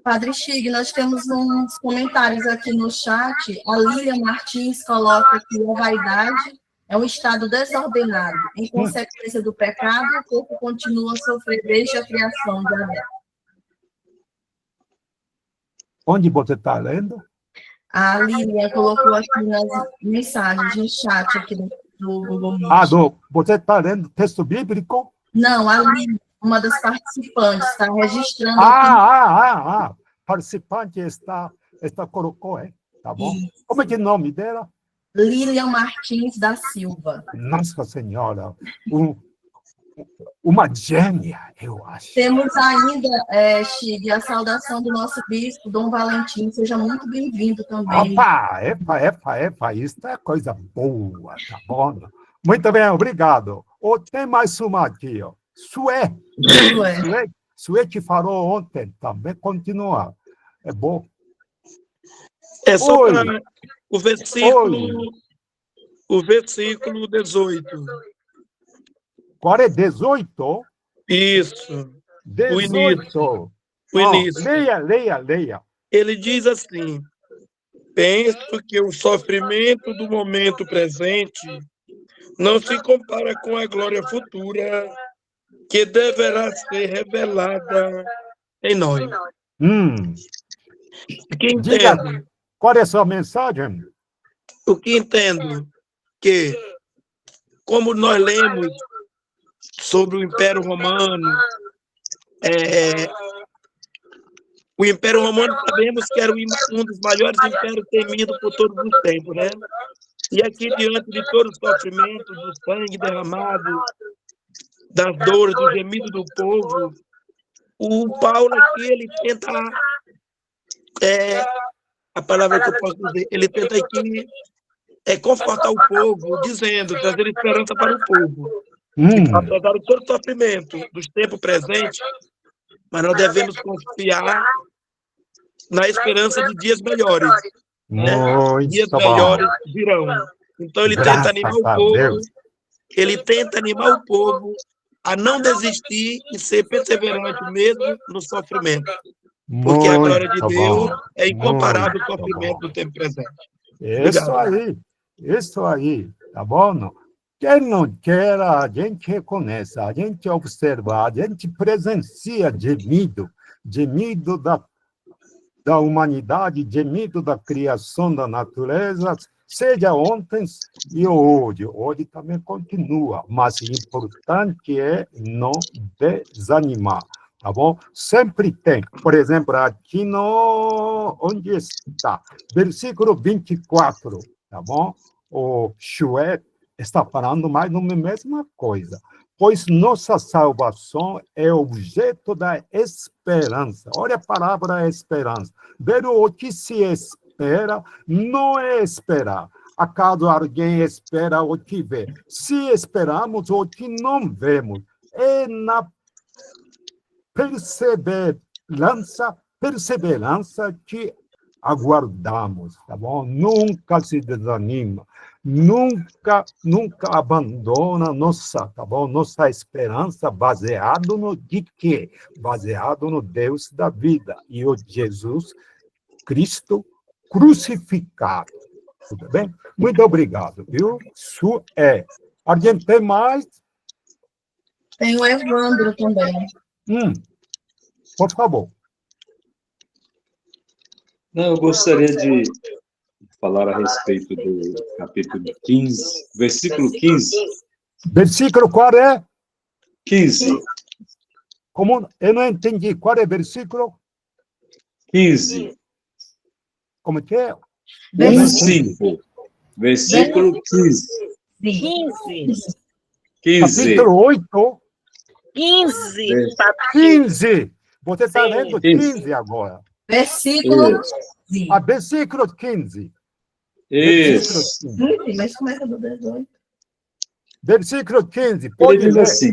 Padre Chig, nós temos uns comentários aqui no chat. A Lília Martins coloca que a vaidade é um estado desordenado. Em consequência do pecado, o corpo continua a sofrer desde a criação de Adão. Onde você está lendo? A Lília colocou aqui nas mensagens, no chat aqui do Google Meet. Você está lendo texto bíblico? Não, a Lília, uma das participantes, está registrando. Participante colocou, tá bom? Como é que é o nome dela? Lília Martins da Silva. Nossa Senhora, uma gênia, eu acho. Temos ainda, Chig, a saudação do nosso bispo, Dom Valentim. Seja muito bem-vindo também. Isso é coisa boa, tá bom? Muito bem, obrigado. Tem mais uma aqui, ó. Sué que falou ontem também, continua. É bom. É só para o versículo 18. Qual é 18? Isso. 18. O início. Leia. Ele diz assim: penso que o sofrimento do momento presente não se compara com a glória futura que deverá ser revelada em nós. Diga, qual é a sua mensagem? O que entendo que, como nós lemos sobre o Império Romano, o Império Romano sabemos que era um dos maiores impérios temidos por todos os tempos, né? E aqui, diante de todo o sofrimento, do sangue derramado, das dores, do gemido do povo, o Paulo aqui, ele tenta, a palavra que eu posso dizer, ele tenta aqui confortar o povo, dizendo, trazer esperança para o povo. Apesar de todo o sofrimento dos tempos presentes, mas nós devemos confiar na esperança de dias melhores. Né? Dias melhores virão. Então ele tenta animar o povo, a não desistir e ser perseverante mesmo no sofrimento. Porque a glória de Deus é incomparável ao sofrimento do tempo presente. Isso aí, tá bom? Quem não quer, a gente reconhece, a gente observa, a gente presencia gemido da humanidade, gemido da criação da natureza, seja ontem e hoje. Hoje também continua, mas o importante é não desanimar, tá bom? Sempre tem, por exemplo, aqui onde está? Versículo 24, tá bom? O Shué está falando mais ou menos a mesma coisa. Pois nossa salvação é objeto da esperança. Olha a palavra esperança. Ver o que se espera não é esperar. Acaso alguém espera o que vê? Se esperamos o que não vemos, é na perseverança que aguardamos, tá bom? Nunca se desanima. Nunca abandona tá bom? Nossa esperança baseado no de quê? Baseado no Deus da vida e o Jesus Cristo crucificado. Tudo bem? Muito obrigado, viu? Isso é. Alguém tem mais? Tem o Evandro também. Por favor. Não, eu gostaria de falar a respeito do capítulo 15, versículo 15. Versículo qual é? 15. Como? Eu não entendi. Qual é o versículo? 15. Como que é? 5. Versículo 15. 15. 15. Capítulo 8. 15. 15. Você está Sim. lendo 15 agora. Versículo. Versículo 15. Isso. Mas começa do 18. Versículo 15. Ele Pode diz ler. assim: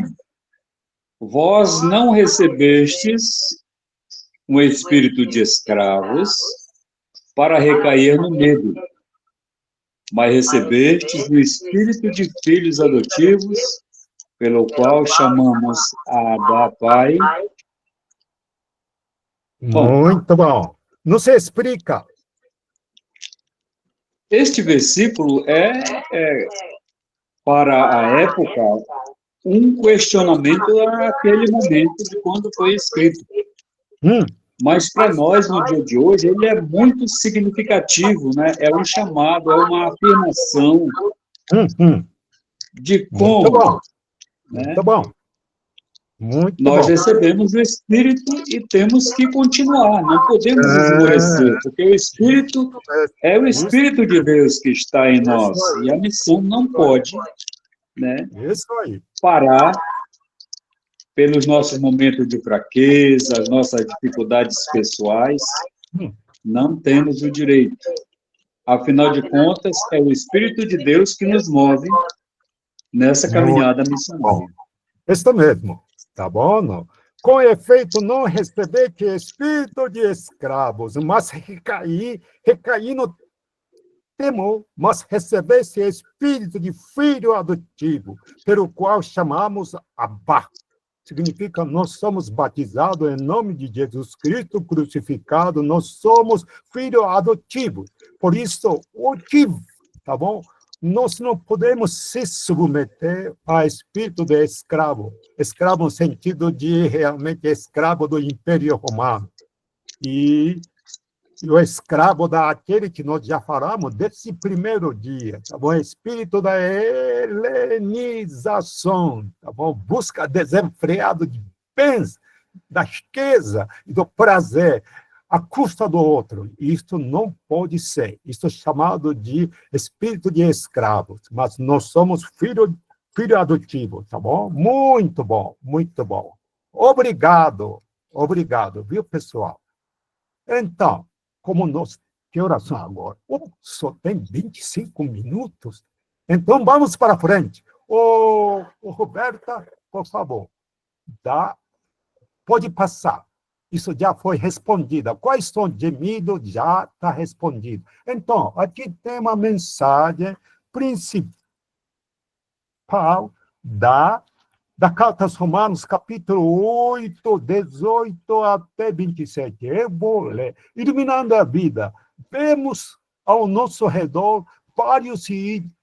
vós não recebestes um espírito de escravos para recair no medo, mas recebestes o espírito de filhos adotivos, pelo qual chamamos Abba, Pai. Muito bom. Não se explica. Este versículo para a época, um questionamento naquele momento de quando foi escrito. Mas para nós, no dia de hoje, ele é muito significativo, né? É um chamado, é uma afirmação de como, muito bom. Né? Muito bom. Muito nós bom. recebemos o Espírito e temos que continuar, não podemos esmorecer, porque o Espírito é o Espírito de Deus que está em nós, e a missão não pode, né, parar pelos nossos momentos de fraqueza, as nossas dificuldades pessoais. Não temos o direito. Afinal de contas, é o Espírito de Deus que nos move nessa caminhada missionária. Isso mesmo. Tá bom? Não? Com efeito, não receber que espírito de escravos, mas recair no temor, mas receber esse espírito de filho adotivo, pelo qual chamamos Abba. Significa, nós somos batizados em nome de Jesus Cristo crucificado, nós somos filhos adotivos. Por isso, tá bom? Nós não podemos se submeter a espírito de escravo. Escravo no sentido de realmente escravo do Império Romano. E o escravo daquele que nós já falamos desse primeiro dia, tá bom? Espírito da helenização, tá bom? Busca desenfreado de bens, da riqueza e do prazer, à custa do outro. Isto não pode ser. Isto é chamado de espírito de escravos, mas nós somos filho adotivo, tá bom? Muito bom, muito bom. Obrigado, viu, pessoal? Então, como nós... Que oração agora? Só tem 25 minutos? Então, vamos para frente. Ô, Roberta, por favor, pode passar. Isso já foi respondido. Quais são gemidos? Já está respondido. Então, aqui tem uma mensagem principal da Carta aos Romanos, capítulo 8, 18 até 27. Eu vou ler. Iluminando a vida, vemos ao nosso redor vários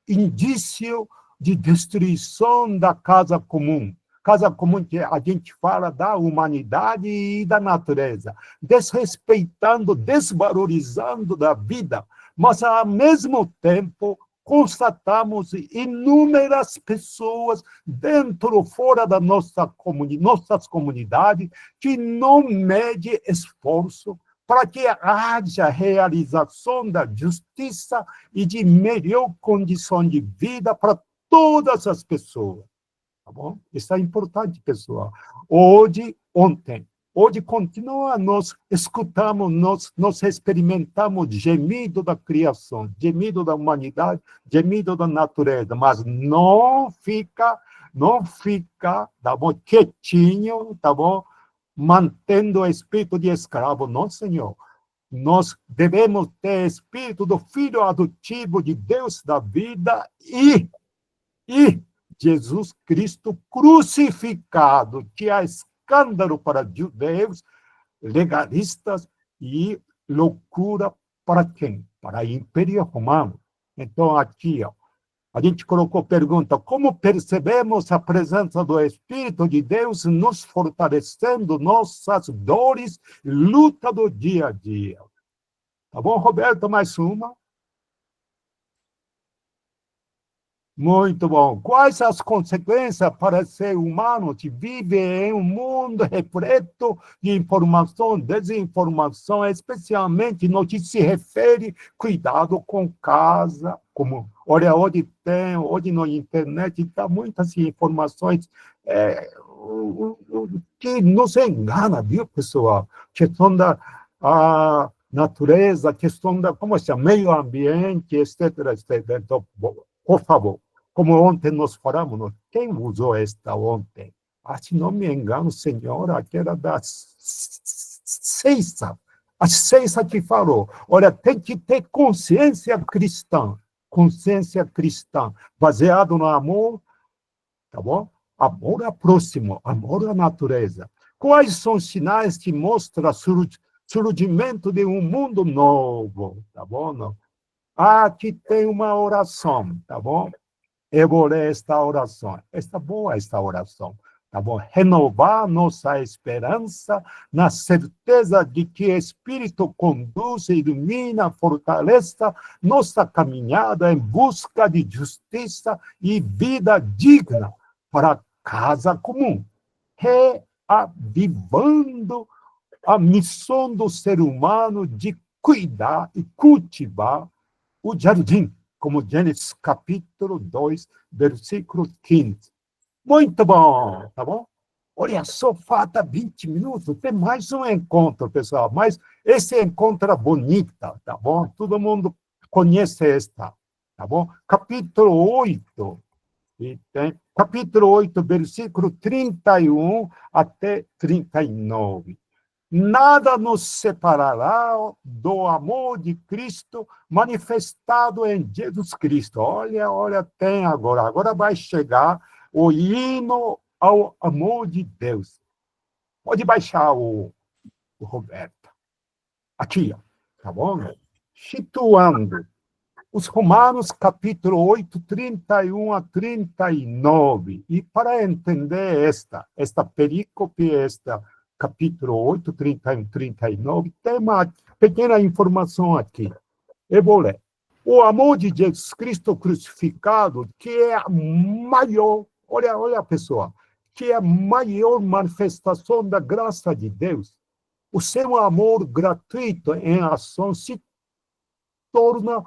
indícios de destruição da casa comum. Casa comum que a gente fala da humanidade e da natureza, desrespeitando, desvalorizando da vida, mas, ao mesmo tempo, constatamos inúmeras pessoas dentro ou fora da nossas comunidades que não medem esforço para que haja realização da justiça e de melhor condição de vida para todas as pessoas. Tá bom? Isso é importante, pessoal. Hoje continua, nós escutamos, nós experimentamos gemido da criação, gemido da humanidade, gemido da natureza, mas não fica, tá bom, quietinho, tá bom, mantendo o espírito de escravo, não, Senhor. Nós devemos ter espírito do filho adotivo de Deus da vida e Jesus Cristo crucificado, que é escândalo para judeus, legalistas e loucura para quem? Para o Império Romano. Então, aqui, a gente colocou pergunta, como percebemos a presença do Espírito de Deus nos fortalecendo nossas dores e luta do dia a dia? Tá bom, Roberto? Mais uma? Muito bom. Quais as consequências para o ser humano que vive em um mundo repleto de informação, desinformação, especialmente no que se refere cuidado com casa, como, olha, hoje na internet está muitas informações que nos engana, viu, pessoal? Questão da natureza, questão da, como se chama, meio ambiente, etc, etc. Então, por favor, como ontem nós falamos, quem usou esta ontem? Se não me engano, senhora, que era da Ceissa. A Ceissa que falou, olha, tem que ter consciência cristã, baseado no amor, tá bom? Amor ao próximo, amor à natureza. Quais são os sinais que mostram o surgimento de um mundo novo, tá bom? Aqui tem uma oração, tá bom? Eu vou ler esta oração. Esta oração, tá bom? Renovar nossa esperança na certeza de que o Espírito conduz, ilumina, fortalece nossa caminhada em busca de justiça e vida digna para a casa comum, reavivando a missão do ser humano de cuidar e cultivar o jardim, como Gênesis capítulo 2, versículo 15. Muito bom, tá bom? Olha só, falta 20 minutos, tem mais um encontro, pessoal, mas esse encontro é bonito, tá bom? Todo mundo conhece esta, tá bom? Capítulo 8, e tem capítulo 8, versículo 31 até 39. Nada nos separará do amor de Cristo manifestado em Jesus Cristo. Olha, tem agora. Agora vai chegar o hino ao amor de Deus. Pode baixar o Roberto. Aqui, ó, tá bom? Situando. Os Romanos, capítulo 8, 31 a 39. E para entender esta perícope, capítulo 8, 31, 39, tem uma pequena informação aqui. Eu vou ler. O amor de Jesus Cristo crucificado, que é a maior, olha pessoal, que é a maior manifestação da graça de Deus. O seu amor gratuito em ação se torna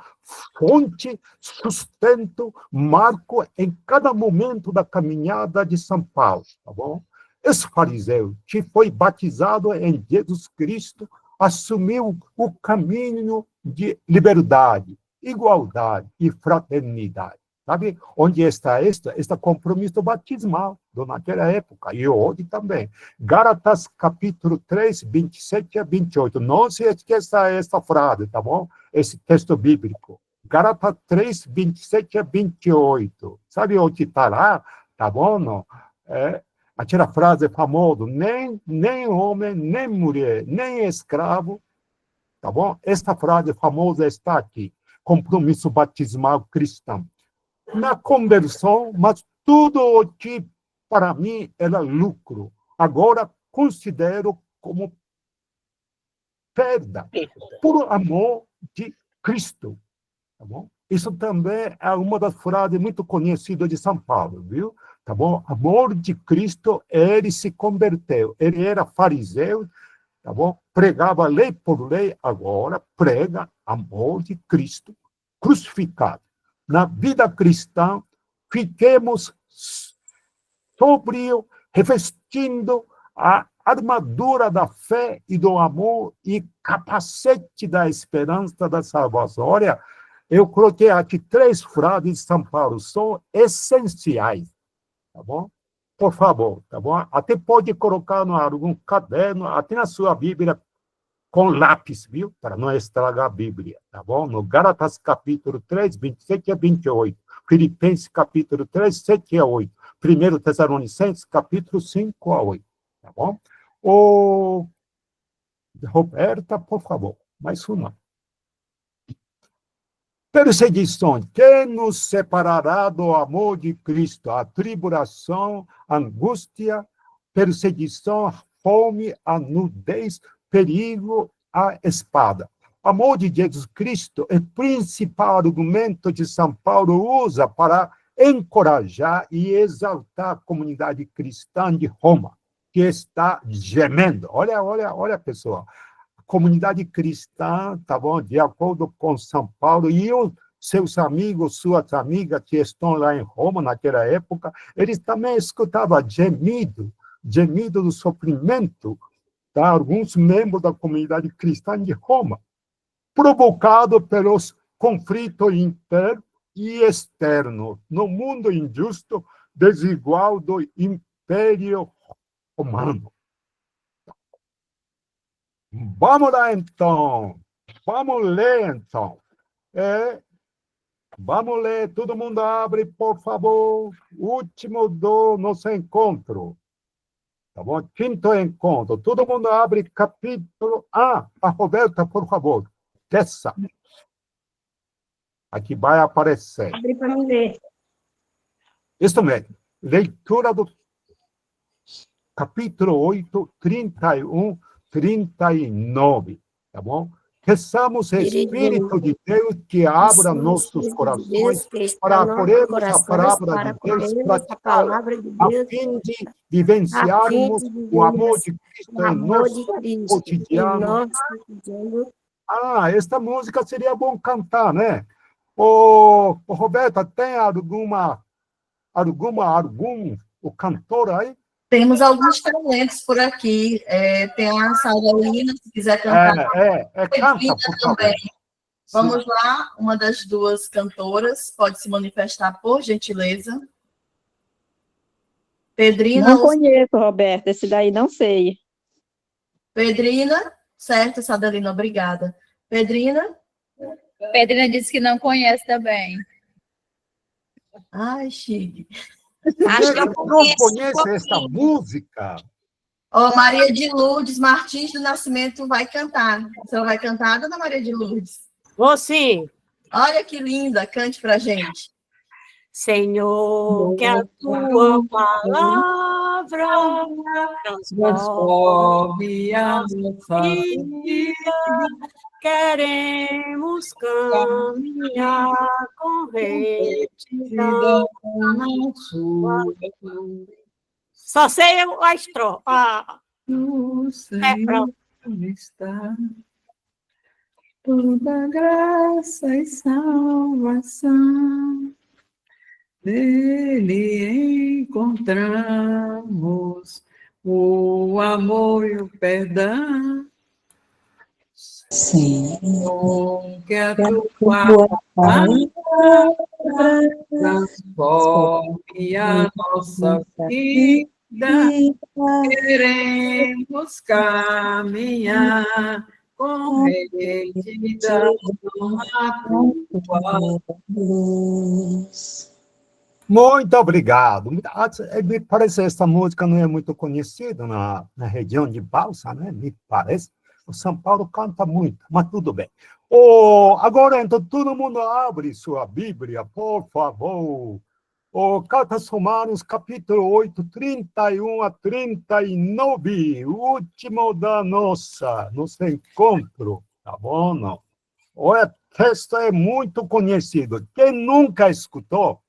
fonte, sustento, marco em cada momento da caminhada de São Paulo, tá bom? Esse fariseu que foi batizado em Jesus Cristo assumiu o caminho de liberdade, igualdade e fraternidade. Sabe onde está este compromisso batismal naquela época e hoje também? Gálatas capítulo 3, 27 a 28. Não se esqueça essa frase, tá bom? Esse texto bíblico. Gálatas 3, 27 a 28. Sabe onde está lá? Tá bom? Não? Aquela frase famosa, nem homem, nem mulher, nem escravo, tá bom? Esta frase famosa está aqui, compromisso batismal cristão. Na conversão, mas tudo o que para mim era lucro, agora considero como perda, por amor de Cristo, tá bom? Isso também é uma das frases muito conhecidas de São Paulo, viu? Tá bom? Amor de Cristo, ele se converteu. Ele era fariseu, tá bom? Pregava lei por lei, agora prega amor de Cristo crucificado. Na vida cristã, fiquemos sóbrios, revestindo a armadura da fé e do amor e capacete da esperança da salvação. Olha, eu coloquei aqui 3 frases de São Paulo, são essenciais. Tá bom? Por favor, tá bom? Até pode colocar em algum caderno, até na sua Bíblia, com lápis, viu? Para não estragar a Bíblia, tá bom? No Gálatas capítulo 3, 27 a 28. Filipenses capítulo 3, 7 a 8. 1 Tessalonicenses capítulo 5 a 8. Tá bom? Roberta, por favor, mais uma. Perseguição, quem nos separará do amor de Cristo? A tribulação, a angústia, perseguição, a fome, a nudez, perigo, a espada. O amor de Jesus Cristo é o principal argumento que São Paulo usa para encorajar e exaltar a comunidade cristã de Roma, que está gemendo. Olha, pessoal. A comunidade cristã, tá bom? De acordo com São Paulo, e os seus amigos, suas amigas que estão lá em Roma naquela época, eles também escutavam gemido do sofrimento de alguns membros da comunidade cristã de Roma, provocado pelos conflitos internos e externos no mundo injusto, desigual do Império Romano. Vamos lá, então. Vamos ler, então. Vamos ler. Todo mundo abre, por favor. Último do nosso encontro. Tá bom? 5º encontro. Todo mundo abre capítulo... a Roberta, por favor. Desça. Aqui vai aparecer. Abre para mim ler. Isso mesmo. Leitura do capítulo 8, 31, 39. Tá bom? Peçamos, Espírito de Deus, que abra nossos corações para acolhermos a palavra de Deus, a fim de vivenciarmos o amor de Cristo em nosso cotidiano. Esta música seria bom cantar, né? Roberta, tem algum cantor aí? Temos alguns talentos por aqui. Tem a Saudalina, se quiser cantar. Canta, por favor. Também. Vamos lá, uma das duas cantoras pode se manifestar, por gentileza. Pedrina. Não conheço, Roberta, esse daí não sei. Pedrina, certo, Saudalina, obrigada. Pedrina? Pedrina disse que não conhece também. Ai, chique. Acho que eu não conhece essa música. Maria de Lourdes Martins do Nascimento vai cantar. Você vai cantar, dona Maria de Lourdes? Vou sim. Olha que linda, cante pra gente. Senhor, que a tua palavra transforme a nossa vida. Queremos caminhar com retidão na sua luz. Só sei a estrofe. No Senhor está toda graça e salvação. Nele encontramos o amor e o perdão. Senhor, que a tua palavra transforme a nossa vida. Queremos caminhar com retidão na tua luz. Muito obrigado. Me parece que essa música não é muito conhecida na região de Balsa, né? Me parece. O São Paulo canta muito, mas tudo bem. Agora, então, todo mundo abre sua Bíblia, por favor. Cartas Romanos, capítulo 8, 31 a 39, o último da nosso encontro, tá bom? Não? O texto é muito conhecido. Quem nunca escutou,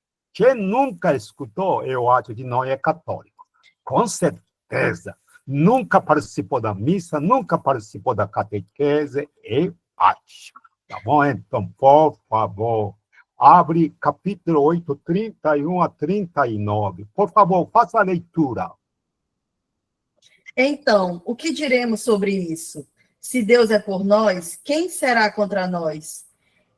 eu acho que não é católico. Com certeza. Nunca participou da missa, nunca participou da catequese, eu acho. Tá bom? Então, por favor, abre capítulo 8, 31 a 39. Por favor, faça a leitura. Então, o que diremos sobre isso? Se Deus é por nós, quem será contra nós?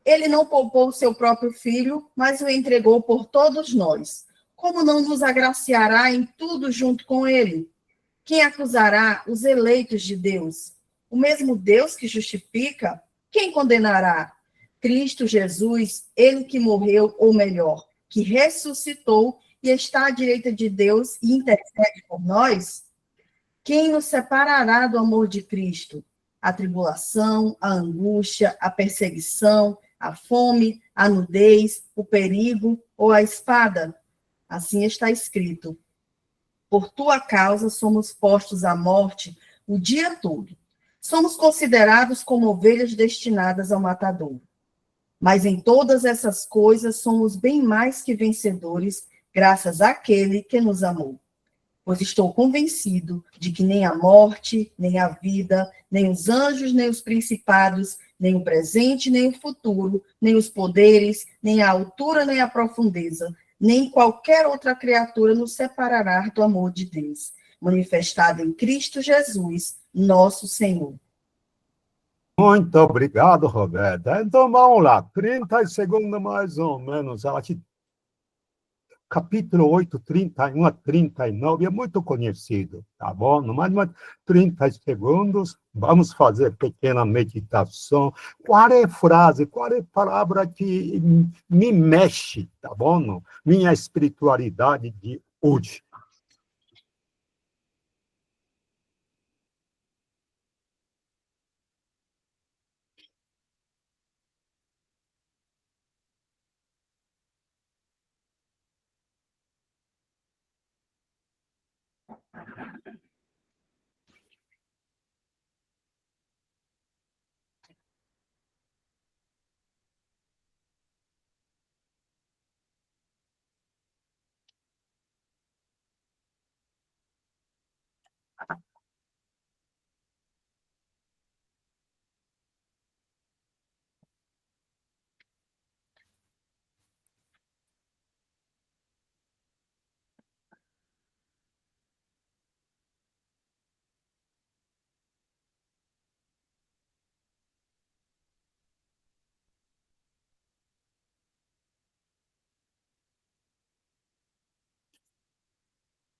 Ele não poupou o seu próprio filho, mas o entregou por todos nós. Como não nos agraciará em tudo junto com ele? Quem acusará os eleitos de Deus? O mesmo Deus que justifica? Quem condenará? Cristo Jesus, ele que morreu, ou melhor, que ressuscitou e está à direita de Deus e intercede por nós? Quem nos separará do amor de Cristo? A tribulação, a angústia, a perseguição, a fome, a nudez, o perigo ou a espada? Assim está escrito. Por tua causa somos postos à morte o dia todo. Somos considerados como ovelhas destinadas ao matadouro. Mas em todas essas coisas somos bem mais que vencedores, graças àquele que nos amou. Pois estou convencido de que nem a morte, nem a vida, nem os anjos, nem os principados, nem o presente, nem o futuro, nem os poderes, nem a altura, nem a profundeza, nem qualquer outra criatura nos separará do amor de Deus, manifestado em Cristo Jesus, nosso Senhor. Muito obrigado, Roberta. Então, vamos lá. 30 segundos mais ou menos. Capítulo 8, 31 a 39, é muito conhecido, tá bom? No mais 30 segundos, vamos fazer pequena meditação. Qual é a frase, qual é a palavra que me mexe, tá bom? Minha espiritualidade de hoje.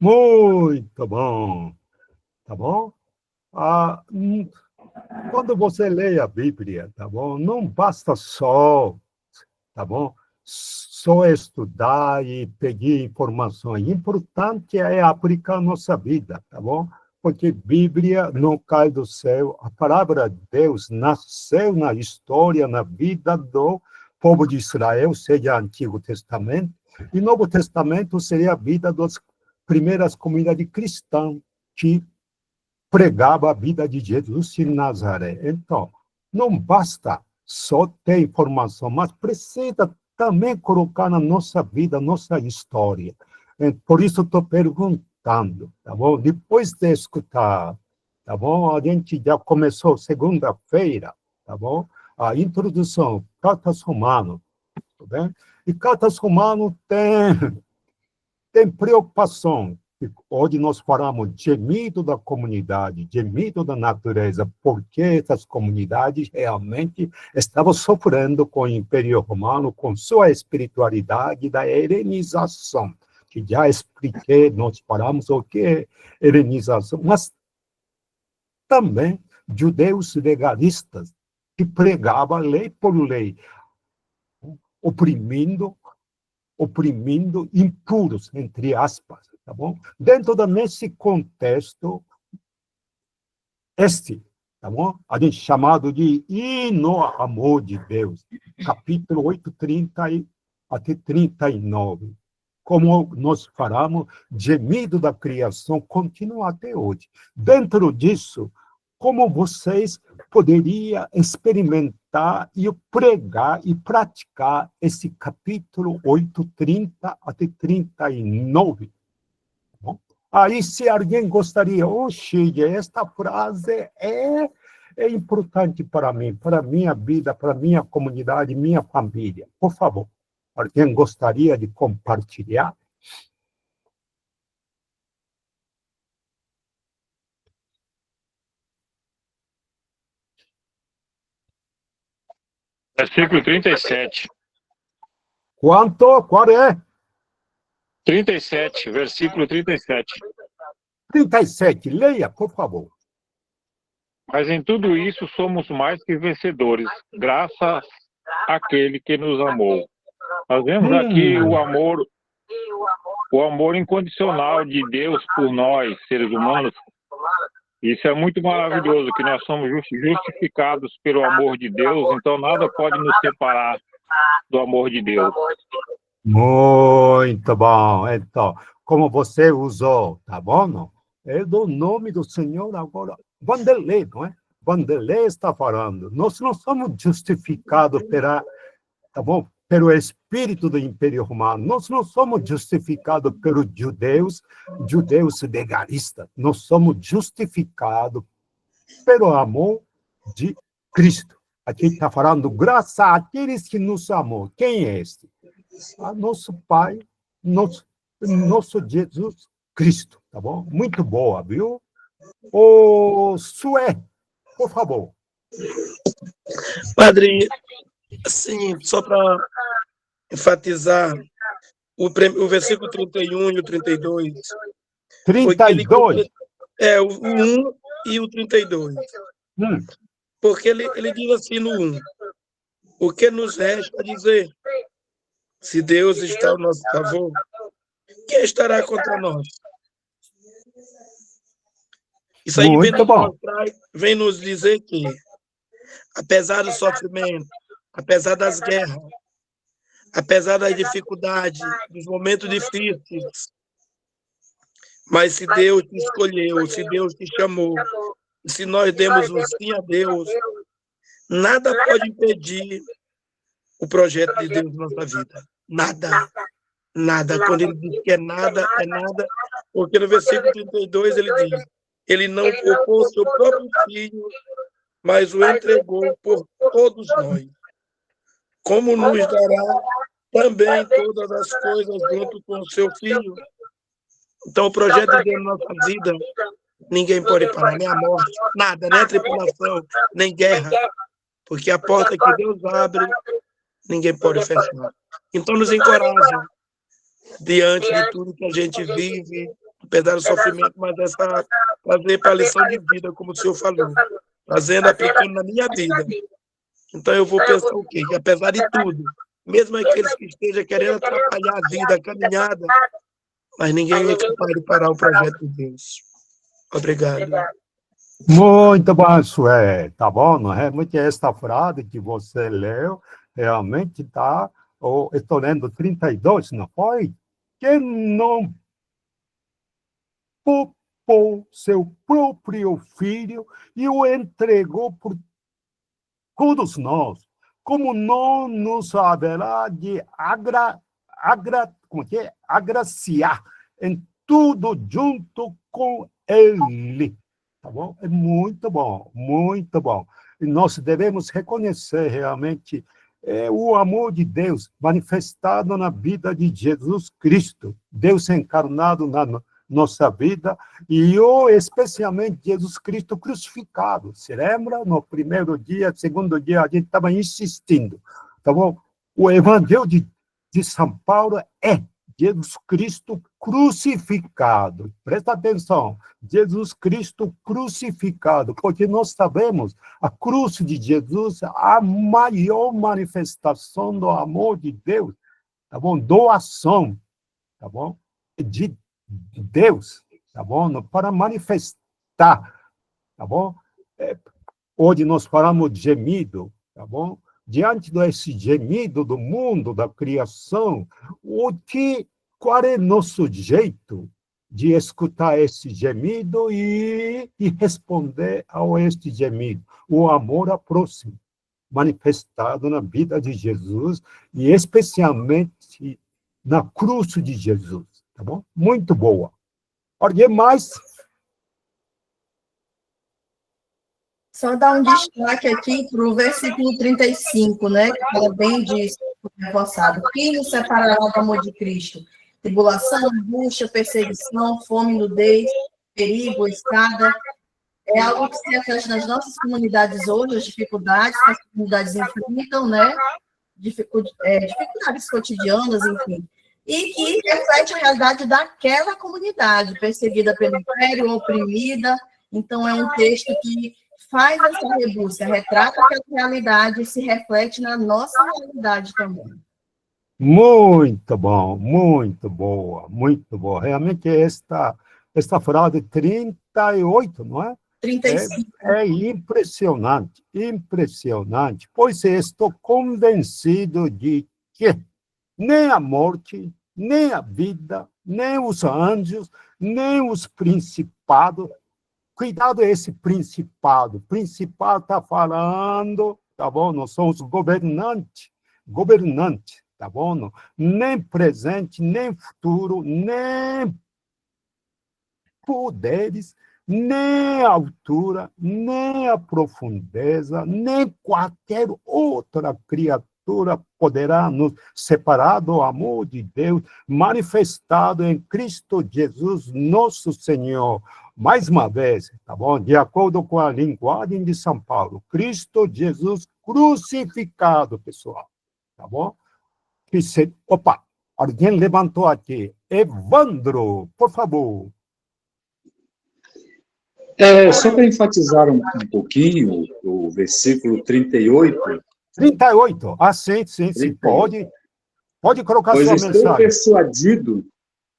Muito bom, tá bom? Quando você lê a Bíblia, tá bom? Não basta só, tá bom? Só estudar e pedir informações. O importante é aplicar a nossa vida, tá bom? Porque Bíblia não cai do céu. A palavra de Deus nasceu na história, na vida do povo de Israel, seja Antigo Testamento, e Novo Testamento seria a vida das primeiras comunidades cristãs que pregava a vida de Jesus em Nazaré. Então, não basta só ter informação, mas precisa também colocar na nossa vida, nossa história. Por isso estou perguntando, tá bom? Depois de escutar, tá bom? A gente já começou segunda-feira, tá bom? A introdução, Cartas Romanas, tá bem? E Cartas Romanas tem preocupação. Hoje nós falamos gemido da comunidade, gemido da natureza, porque essas comunidades realmente estavam sofrendo com o Império Romano, com sua espiritualidade da helenização, que já expliquei, nós falamos o que é helenização, mas também judeus legalistas, que pregavam lei por lei, oprimindo impuros, entre aspas, tá bom? Dentro desse contexto, tá bom? A gente chamado de E no Amor de Deus, capítulo 8, 30 até 39. Como nós falamos, gemido da criação continua até hoje. Dentro disso, como vocês poderiam experimentar e pregar e praticar esse capítulo 8, 30 até 39. Bom, aí, se alguém gostaria, esta frase é importante para mim, para minha vida, para minha comunidade, minha família. Por favor, alguém gostaria de compartilhar? Versículo 37. Quanto? Qual é? 37, versículo 37. 37, leia, por favor. Mas em tudo isso somos mais que vencedores, graças àquele que nos amou. Nós vemos aqui o amor incondicional de Deus por nós, seres humanos. Isso é muito maravilhoso, que nós somos justificados pelo amor de Deus, então nada pode nos separar do amor de Deus. Muito bom. Então, como você usou, tá bom? Não? É do nome do Senhor agora. Vanderlei, não é? Vanderlei está falando. Nós não somos justificados tá bom? Pelo espírito do Império Romano. Nós não somos justificados pelos judeus legalistas. Nós somos justificados pelo amor de Cristo. Aqui está falando, graças àqueles que nos amou. Quem é este? Nosso Pai, nosso Jesus Cristo, tá bom? Muito boa, viu? O Sué, por favor. Padre, assim, só para enfatizar, o versículo 31 e o 32. 32? O 1 e o 32. Porque ele diz assim no 1, o que nos resta dizer? Se Deus está ao nosso favor, quem estará contra nós? Isso aí vem nos dizer que, apesar do sofrimento, apesar das guerras, apesar das dificuldades, dos momentos difíceis, mas se Deus te escolheu, se Deus te chamou, se nós demos um sim a Deus, nada pode impedir o projeto de Deus na nossa vida. Nada. Nada. Quando ele diz que é nada, porque no versículo 32 ele diz, ele não poupou seu próprio filho, mas o entregou por todos nós. Como nos dará também todas as coisas junto com o seu filho? Então, o projeto de Deus na nossa vida, ninguém pode parar, nem a morte, nada, nem a tribulação, nem guerra, porque a porta que Deus abre, ninguém pode fechar. Então, nos encoraja, diante de tudo que a gente vive, apesar do sofrimento, mas trazer para a lição de vida, como o senhor falou, trazendo, aplicando na minha vida. Então, eu vou pensar o quê? Que apesar de tudo, mesmo aqueles que estejam querendo atrapalhar a vida, a caminhada, mas ninguém é capaz de parar o projeto de Deus. Obrigado. Muito bom, Sué, tá bom? Não é muito esta frase que você leu, realmente está, estou lendo 32, não foi? Que não poupou seu próprio filho e o entregou por todos nós, como não nos haverá de agraciar em tudo junto com ele. Tá bom? É muito bom, muito bom. E nós devemos reconhecer realmente o amor de Deus manifestado na vida de Jesus Cristo, Deus encarnado na nossa vida, e especialmente Jesus Cristo crucificado. Se lembra? No primeiro dia, segundo dia, a gente estava insistindo. Tá bom? O Evangelho de São Paulo é Jesus Cristo crucificado. Presta atenção, Jesus Cristo crucificado, porque nós sabemos, a cruz de Jesus, a maior manifestação do amor de Deus, tá bom? Doação, tá bom? De Deus, tá bom? Para manifestar, tá bom? Hoje nós falamos de gemido, tá bom? Diante desse gemido do mundo, da criação, qual é nosso jeito de escutar esse gemido e responder a este gemido? O amor ao próximo, manifestado na vida de Jesus e especialmente na cruz de Jesus, tá bom? Muito boa. Alguém mais? Só dar um destaque aqui para o versículo 35, né? Que fala bem disso, reforçado. Quem nos separará do amor de Cristo? Tribulação, angústia, perseguição, fome, nudez, perigo, escada. É algo que se reflete nas nossas comunidades hoje, as dificuldades que as comunidades enfrentam, né? Dificuldades cotidianas, enfim. E que reflete a realidade daquela comunidade, perseguida pelo império, oprimida. Então, é um texto que faz essa rebusca, retrata aquela realidade e se reflete na nossa realidade também. Muito bom, muito boa, muito boa. Realmente esta frase 38, não é? 35. É impressionante, impressionante, pois estou convencido de que nem a morte, nem a vida, nem os anjos, nem os principados. Cuidado esse principado. Principado está falando, tá bom? Nós somos governantes, governante, tá bom? Nem presente, nem futuro, nem poderes, nem a altura, nem a profundeza, nem qualquer outra criatura poderá nos separar do amor de Deus manifestado em Cristo Jesus, nosso Senhor. Mais uma vez, tá bom? De acordo com a linguagem de São Paulo, Cristo Jesus crucificado, pessoal, tá bom? Opa, alguém levantou aqui. Evandro, por favor. Só para enfatizar um pouquinho o versículo 38. 38, sim, 38. Pode colocar pois sua mensagem.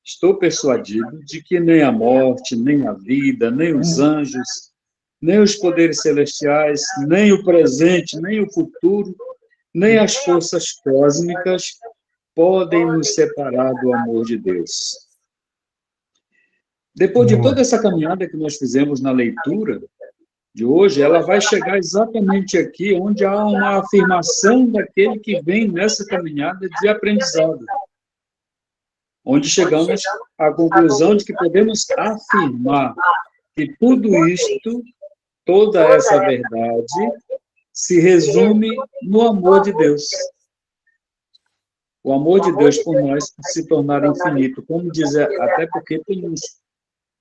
Estou persuadido de que nem a morte, nem a vida, nem os anjos, nem os poderes celestiais, nem o presente, nem o futuro, nem as forças cósmicas podem nos separar do amor de Deus. Depois de toda essa caminhada que nós fizemos na leitura de hoje, ela vai chegar exatamente aqui, onde há uma afirmação daquele que vem nessa caminhada de aprendizado, onde chegamos à conclusão de que podemos afirmar que tudo isto, toda essa verdade, se resume no amor de Deus. O amor de Deus por nós se tornar infinito, como diz, até porque temos,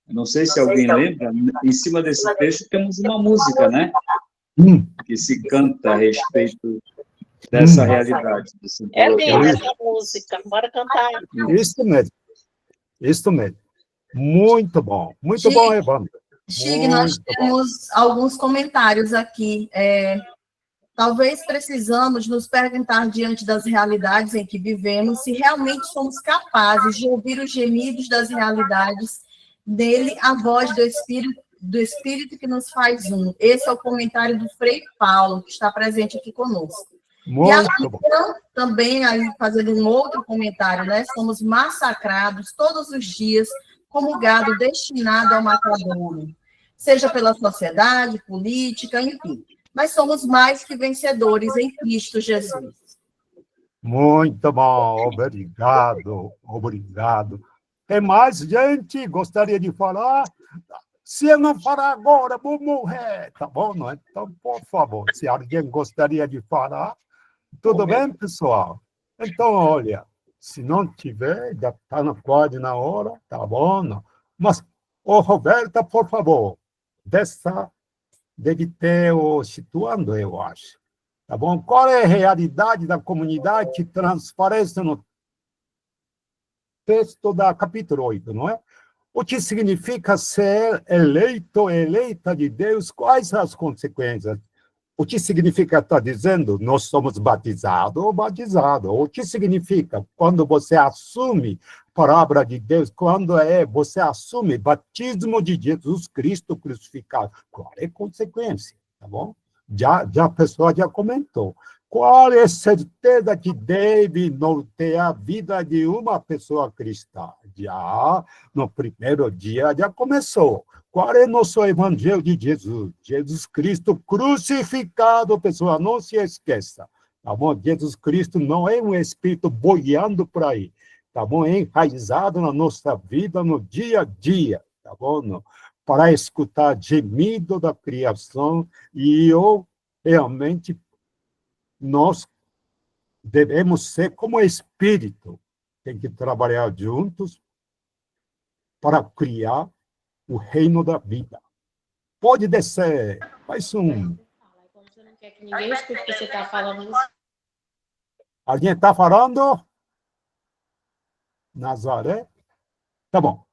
não sei se alguém lembra, em cima desse texto temos uma música, né? Que se canta a respeito dessa realidade. É linda essa música, bora cantar. Isso mesmo. Muito bom, Evandro. Chig, nós temos alguns comentários aqui. Talvez precisamos nos perguntar, diante das realidades em que vivemos, se realmente somos capazes de ouvir os gemidos das realidades dele, a voz do Espírito que nos faz um. Esse é o comentário do Frei Paulo, que está presente aqui conosco. E a Então, também, aí, fazendo um outro comentário, né? Somos massacrados todos os dias como gado destinado ao matadouro, seja pela sociedade, política, enfim. Mas somos mais que vencedores em Cristo Jesus. Muito bom, obrigado. Tem mais gente gostaria de falar? Se eu não falar agora, vou morrer, tá bom? Não? Então, por favor, se alguém gostaria de falar, tudo bem, pessoal? Então, olha, se não tiver, já está quase na hora, tá bom? Não. Mas, Roberta, por favor, deve ter o situando, eu acho. Tá bom? Qual é a realidade da comunidade que transparece no texto da capítulo 8, não é? O que significa ser eleita de Deus? Quais as consequências? O que significa estar dizendo nós somos batizados ou batizado? O que significa quando você assume a palavra de Deus? Quando você assume batismo de Jesus Cristo crucificado? Qual é a consequência? Tá bom? Já a pessoa já comentou. Qual é a certeza que deve nortear a vida de uma pessoa cristã? Já no primeiro dia já começou. Qual é o nosso evangelho de Jesus? Jesus Cristo crucificado, pessoal, não se esqueça. Tá bom? Jesus Cristo não é um espírito boiando por aí. Tá bom? É enraizado na nossa vida, no dia a dia. Tá bom? Não? Para escutar gemido da criação e realmente nós devemos ser como espírito. Tem que trabalhar juntos para criar o reino da vida. Pode descer. Faz um. Você não quer que ninguém escute o que você está falando. Alguém está falando? Nazaré? Tá bom.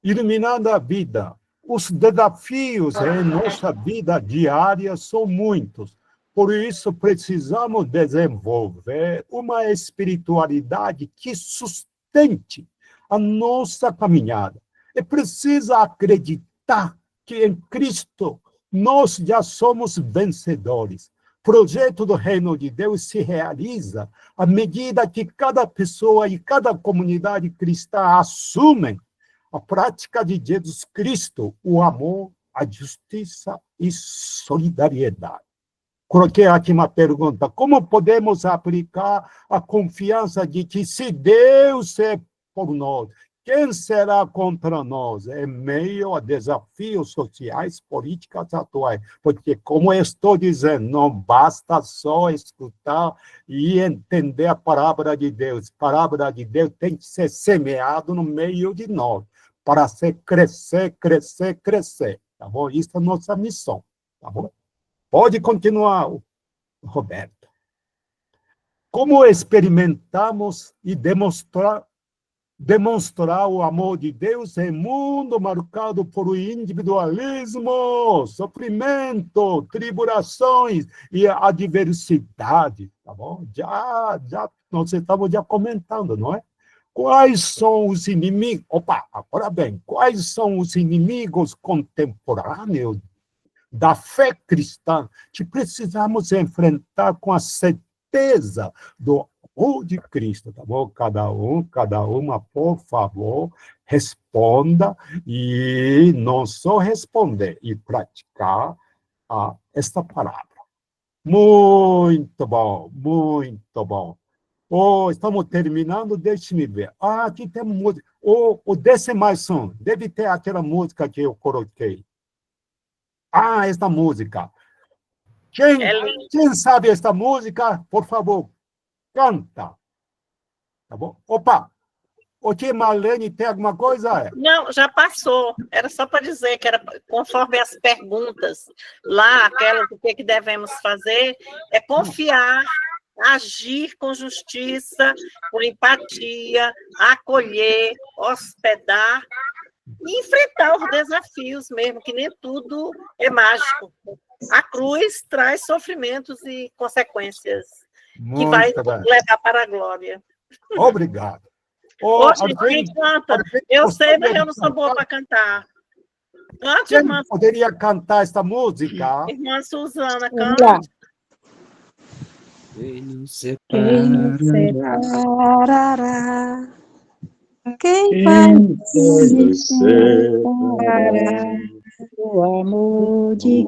Iluminando a vida. Os desafios em nossa vida diária são muitos. Por isso, precisamos desenvolver uma espiritualidade que sustente a nossa caminhada. É preciso acreditar que em Cristo nós já somos vencedores. O projeto do reino de Deus se realiza à medida que cada pessoa e cada comunidade cristã assumem a prática de Jesus Cristo, o amor, a justiça e solidariedade. coloquei aqui uma pergunta: como podemos aplicar a confiança de que se Deus é por nós, quem será contra nós? Em meio a desafios sociais, políticas atuais. Porque, como eu estou dizendo, não basta só escutar e entender a palavra de Deus. A palavra de Deus tem que ser semeada no meio de nós, para ser crescer, crescer, crescer. Tá bom? Isso é a nossa missão. Tá bom? Pode continuar, Roberto. Como experimentamos e demonstrar o amor de Deus em um mundo marcado por individualismo, sofrimento, tribulações e adversidade, tá bom? Já nós estamos já comentando, não é? Quais são os inimigos? Opa, agora bem, quais são os inimigos contemporâneos da fé cristã que precisamos enfrentar com a certeza do amor de Cristo, tá bom? Cada uma, por favor, responda, e não só responder, e praticar esta palavra. Muito bom, muito bom. Estamos terminando, deixe-me ver. Aqui tem música. O Desce Mais Um, deve ter aquela música que eu coloquei. Esta música. Quem sabe esta música, por favor, canta. Tá bom? Opa! O que, Marlene, tem alguma coisa? Não, já passou. Era só para dizer que era conforme as perguntas lá, aquelas do que devemos fazer, é confiar, agir com justiça, com empatia, acolher, hospedar e enfrentar os desafios mesmo, que nem tudo é mágico. A cruz traz sofrimentos e consequências que vai levar para a glória. Obrigado. Quem canta? Eu sei, mas eu não sou boa para cantar. Cante, irmã. Poderia cantar esta música? Irmã Suzana, canta. Quem nos separará? Quem vai nos separar do amor de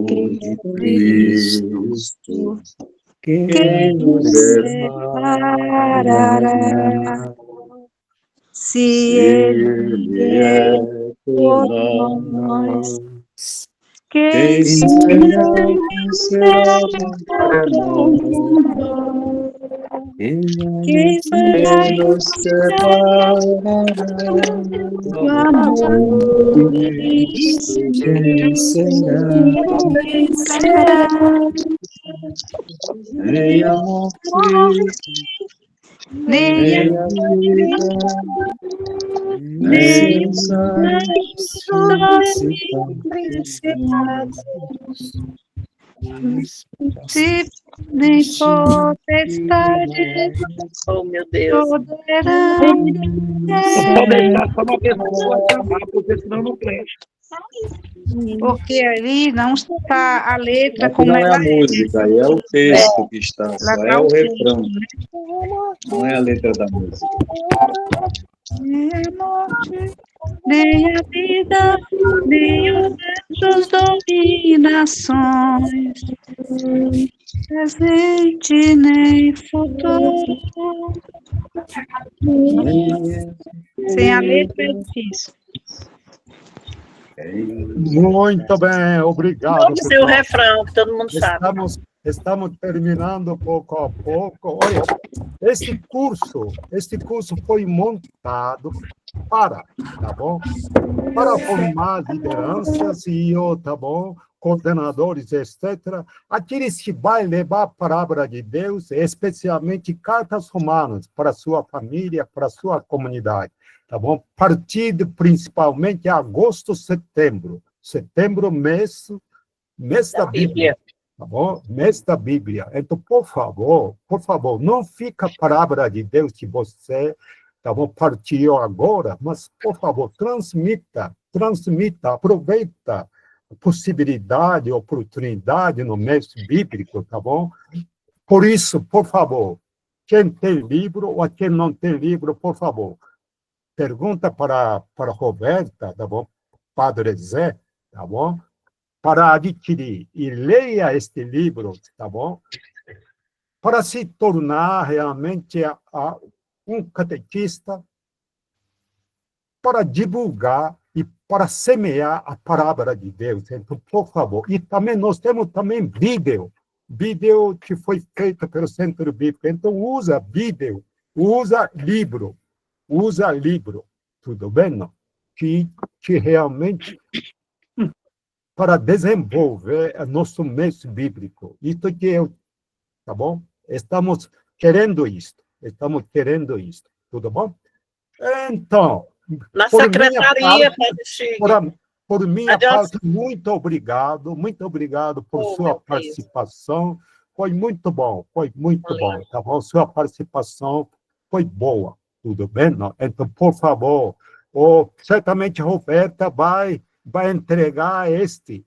Cristo? Quem nos separará? Se Ele é por nós, quem será contra nós? Quem vai nos separar do amor de Cristo? Quem será? Nem a morte, nem a vida, nem os anjos nem potestades, oh meu Deus, Só poderão deixar só uma pessoa acabar, porque senão não presta. Porque ali não está a letra Aqui como não é ela a música, aí é o texto que está, só é o refrão. Não é a letra da música. nem a morte, nem a vida, nem os ventos, dominações, presente nem futuro. sem a letra é difícil. Muito bem, obrigado. Vamos dizer o refrão, que todo mundo sabe. Estamos terminando pouco a pouco. Olha, este curso foi montado para formar lideranças e, tá bom, coordenadores, etc., aqueles que vão levar a palavra de Deus, especialmente cartas romanas, para a sua família, para a sua comunidade. Tá bom? Partido principalmente agosto, setembro. Setembro, mês da Bíblia. Tá bom? Mês da Bíblia. Então, por favor, não fica a palavra de Deus que você, tá bom, partilhou agora, mas, por favor, transmita, aproveita a possibilidade, a oportunidade no mês bíblico, tá bom? Por isso, por favor, quem tem livro ou quem não tem livro, por favor, pergunta para Roberta, tá bom? Padre Zé, tá bom? para adquirir e leia este livro, tá bom? Para se tornar realmente um catequista, para divulgar e para semear a palavra de Deus. Então, por favor. E também nós temos também vídeo que foi feito pelo Centro Bíblico. Então, usa vídeo, usa livro, tudo bem? Não? Que realmente para desenvolver o nosso mês bíblico. Isso que eu, tá bom? Estamos querendo isso, tudo bom? Então, Na secretaria, Padre Chico. Por minha parte, muito obrigado por sua participação. Foi muito bom, tá bom? Sua participação foi boa, tudo bem? Não? Então, por favor, certamente Roberta vai entregar esse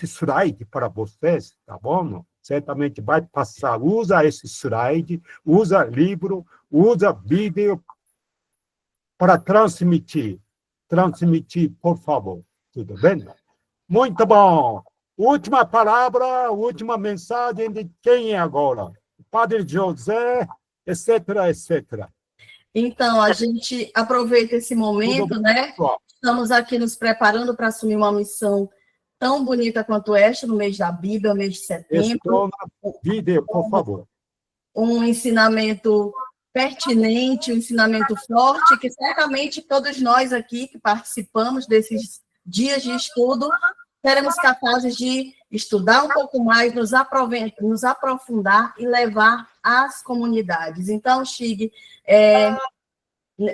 slide para vocês, tá bom? Não? Certamente vai passar, usa esse slide, usa livro, usa vídeo para transmitir, por favor. Tudo bem? Muito bom. Última palavra, última mensagem de quem é agora? Padre José, etc. Então, a gente aproveita esse momento, né? Estamos aqui nos preparando para assumir uma missão tão bonita quanto esta, no mês da Bíblia, mês de setembro. Vídeo, por favor. Um ensinamento pertinente, um ensinamento forte, que certamente todos nós aqui que participamos desses dias de estudo, seremos capazes de estudar um pouco mais, nos aprofundar e levar às comunidades. Então, Chig,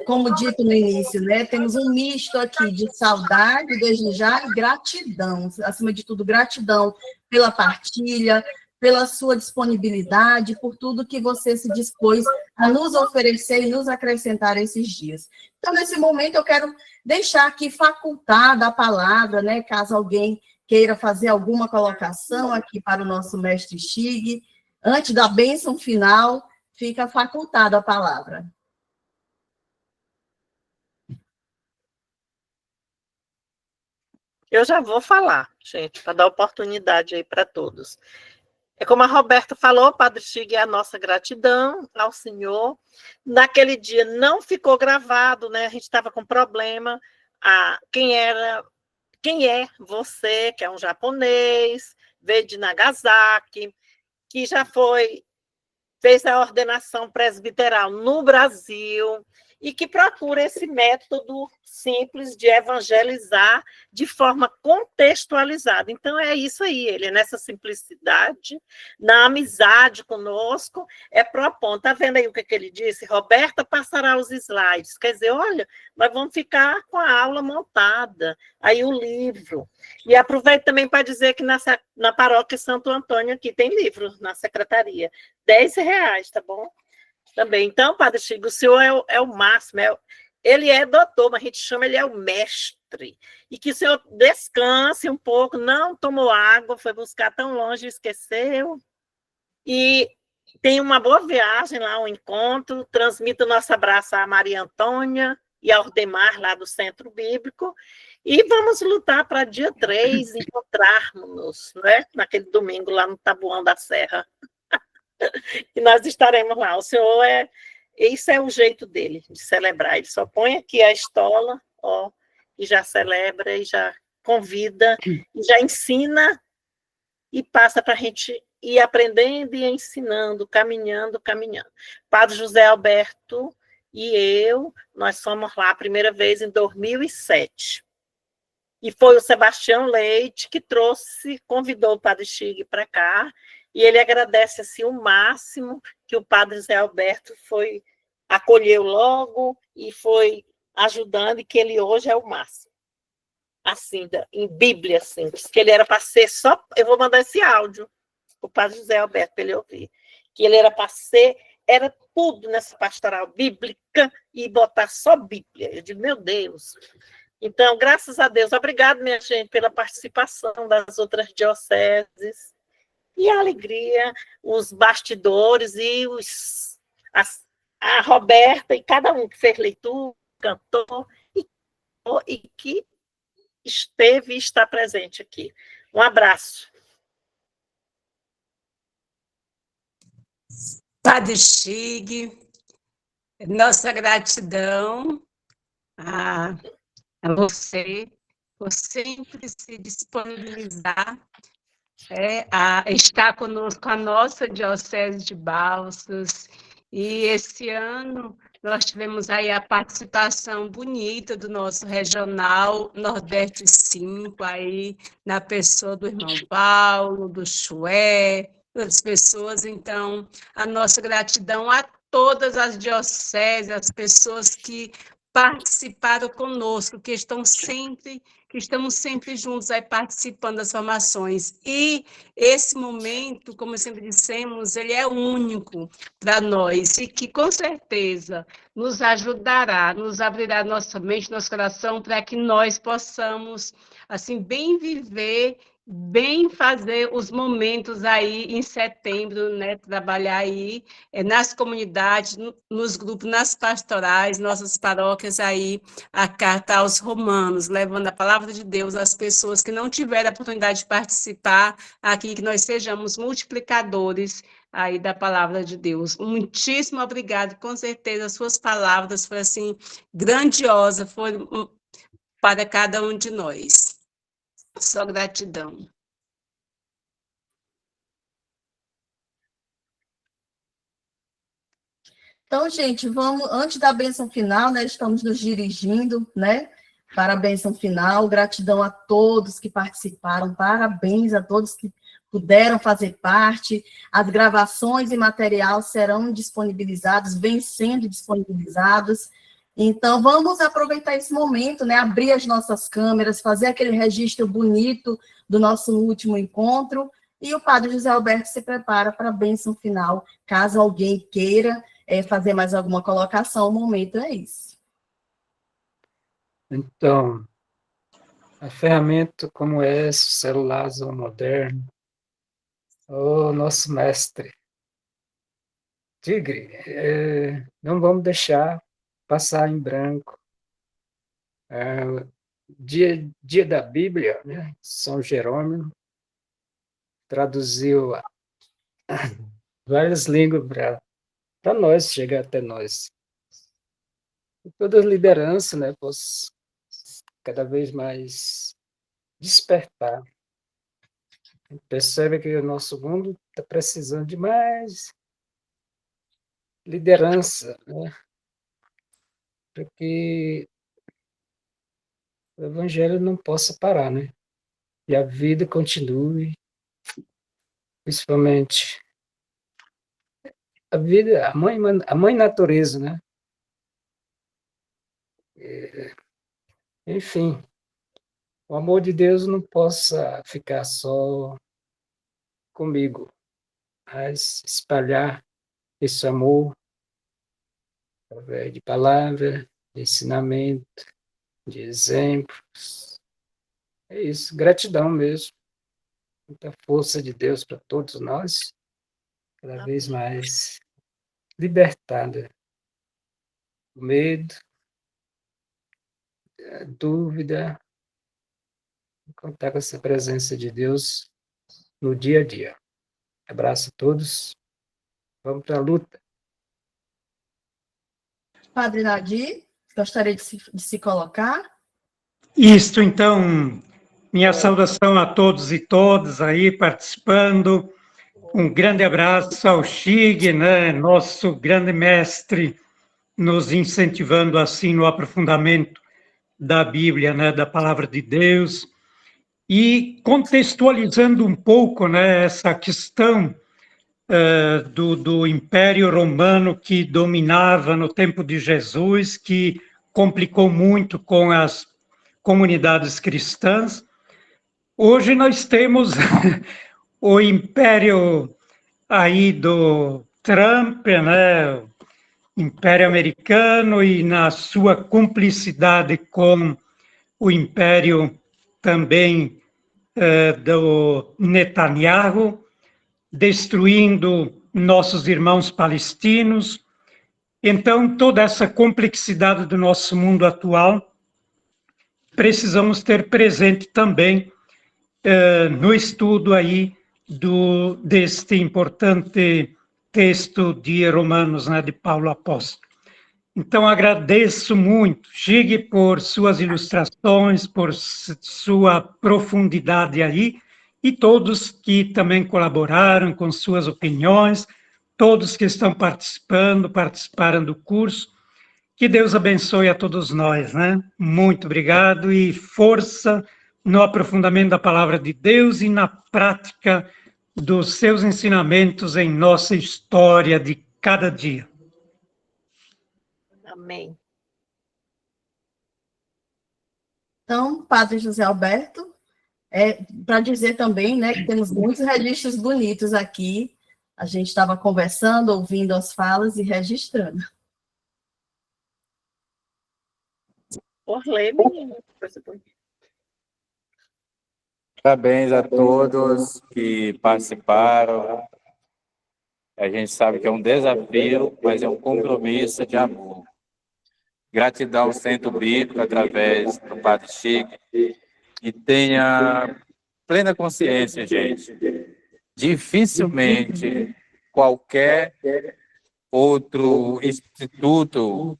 como dito no início, né, temos um misto aqui de saudade, desde já, e gratidão. Acima de tudo, gratidão pela partilha, pela sua disponibilidade, por tudo que você se dispôs a nos oferecer e nos acrescentar esses dias. Então, nesse momento, eu quero deixar aqui facultada a palavra, né, caso alguém queira fazer alguma colocação aqui para o nosso mestre Chig. Antes da bênção final, fica facultada a palavra. Eu já vou falar, gente, para dar oportunidade aí para todos. É como a Roberta falou, Padre Chig, é a nossa gratidão ao Senhor. Naquele dia não ficou gravado, né? A gente estava com problema. Quem é você, que é um japonês, veio de Nagasaki, que já fez a ordenação presbiteral no Brasil e que procura esse método simples de evangelizar de forma contextualizada. Então, é isso aí, ele nessa simplicidade, na amizade conosco, propondo. Está vendo aí o que ele disse? Roberta passará os slides. Quer dizer, olha, nós vamos ficar com a aula montada, aí o livro. E aproveito também para dizer que na paróquia Santo Antônio aqui tem livro na secretaria, R$10, tá bom? Também. Então, Padre Chico, o senhor é o máximo, ele é doutor, mas a gente chama ele é o mestre. E que o senhor descanse um pouco, não tomou água, foi buscar tão longe, esqueceu. E tem uma boa viagem lá, um encontro. Transmito o nosso abraço à Maria Antônia e ao Ordemar, lá do Centro Bíblico. E vamos lutar para dia 3 encontrarmos-nos, né? Naquele domingo lá no Taboão da Serra. E nós estaremos lá. O senhor esse é o jeito dele de celebrar. Ele só põe aqui a estola, e já celebra, e já convida, e já ensina, e passa para a gente ir aprendendo e ensinando, caminhando. Padre José Alberto e nós fomos lá a primeira vez em 2007. E foi o Sebastião Leite que convidou o Padre Chig para cá, e ele agradece assim, o máximo que o Padre Zé Alberto acolheu logo e foi ajudando, e que ele hoje é o máximo. Assim, em Bíblia, assim, que ele era para ser só... Eu vou mandar esse áudio para o Padre José Alberto para ele ouvir. Que ele era para ser... Era tudo nessa pastoral bíblica e botar só Bíblia. Eu digo, meu Deus... Então, graças a Deus, obrigado, minha gente, pela participação das outras dioceses. E a alegria, os bastidores e a Roberta e cada um que fez leitura, cantou e que esteve e está presente aqui. Um abraço. Padre Chig, nossa gratidão a você por sempre se disponibilizar a estar conosco, a nossa Diocese de Balsas. E esse ano nós tivemos aí a participação bonita do nosso regional Nordeste 5, aí na pessoa do irmão Paulo, do Chué, das pessoas. Então, a nossa gratidão a todas as dioceses, as pessoas que participaram conosco, que estamos sempre juntos aí participando das formações. E esse momento, como sempre dissemos, ele é único para nós e que, com certeza, nos ajudará, nos abrirá nossa mente, nosso coração, para que nós possamos, assim, bem viver, bem fazer os momentos aí em setembro, né, trabalhar aí nas comunidades, nos grupos, nas pastorais, nossas paróquias aí, a carta aos romanos, levando a palavra de Deus às pessoas que não tiveram a oportunidade de participar aqui, que nós sejamos multiplicadores aí da palavra de Deus. Muitíssimo obrigado, com certeza as suas palavras foram assim, grandiosas, foram para cada um de nós. Só gratidão. Então, gente, vamos, antes da bênção final, né, estamos nos dirigindo, né, para a bênção final. Gratidão a todos que participaram, parabéns a todos que puderam fazer parte. As gravações e material serão disponibilizados, vêm sendo disponibilizados. Então, vamos aproveitar esse momento, né, abrir as nossas câmeras, fazer aquele registro bonito do nosso último encontro, e o Padre José Alberto se prepara para a bênção final, caso alguém queira fazer mais alguma colocação, o momento é esse. Então, a ferramenta como essa, o celular moderno, o nosso mestre, Tigre, não vamos deixar passar em branco. Dia da Bíblia, né? São Jerônimo traduziu várias línguas para nós, chegar até nós. E toda a liderança, né, possa cada vez mais despertar. Percebe que o nosso mundo está precisando de mais liderança, né? Para que o evangelho não possa parar, né? E a vida continue, principalmente a vida, a mãe natureza, né? Enfim, o amor de Deus não possa ficar só comigo, mas espalhar esse amor através de palavra, de ensinamento, de exemplos. É isso, gratidão mesmo. Muita força de Deus para todos nós, cada vez mais libertada do medo, da dúvida, contar com essa presença de Deus no dia a dia. Abraço a todos. Vamos para a luta. Padre Nadir, gostaria de se colocar? Isto, então, minha saudação a todos e todas aí participando. Um grande abraço ao Chig, né, nosso grande mestre, nos incentivando assim no aprofundamento da Bíblia, né, da Palavra de Deus, e contextualizando um pouco, né, essa questão do Império Romano que dominava no tempo de Jesus, que complicou muito com as comunidades cristãs. Hoje nós temos o Império aí do Trump, né, Império Americano, e na sua cumplicidade com o Império também do Netanyahu, destruindo nossos irmãos palestinos. Então, toda essa complexidade do nosso mundo atual, precisamos ter presente também no estudo aí deste importante texto de Romanos, né, de Paulo Apóstolo. Então, agradeço muito, Chig, por suas ilustrações, por sua profundidade aí, e todos que também colaboraram com suas opiniões, todos que estão participaram do curso. Que Deus abençoe a todos nós, né? Muito obrigado e força no aprofundamento da palavra de Deus e na prática dos seus ensinamentos em nossa história de cada dia. Amém. Então, Padre José Alberto, para dizer também, né, que temos muitos registros bonitos aqui. A gente estava conversando, ouvindo as falas e registrando. Por ler, menina. Parabéns a todos que participaram. A gente sabe que é um desafio, mas é um compromisso de amor. Gratidão ao Centro Bíblico, através do Padre Chico, e tenha plena consciência, gente. Dificilmente qualquer outro instituto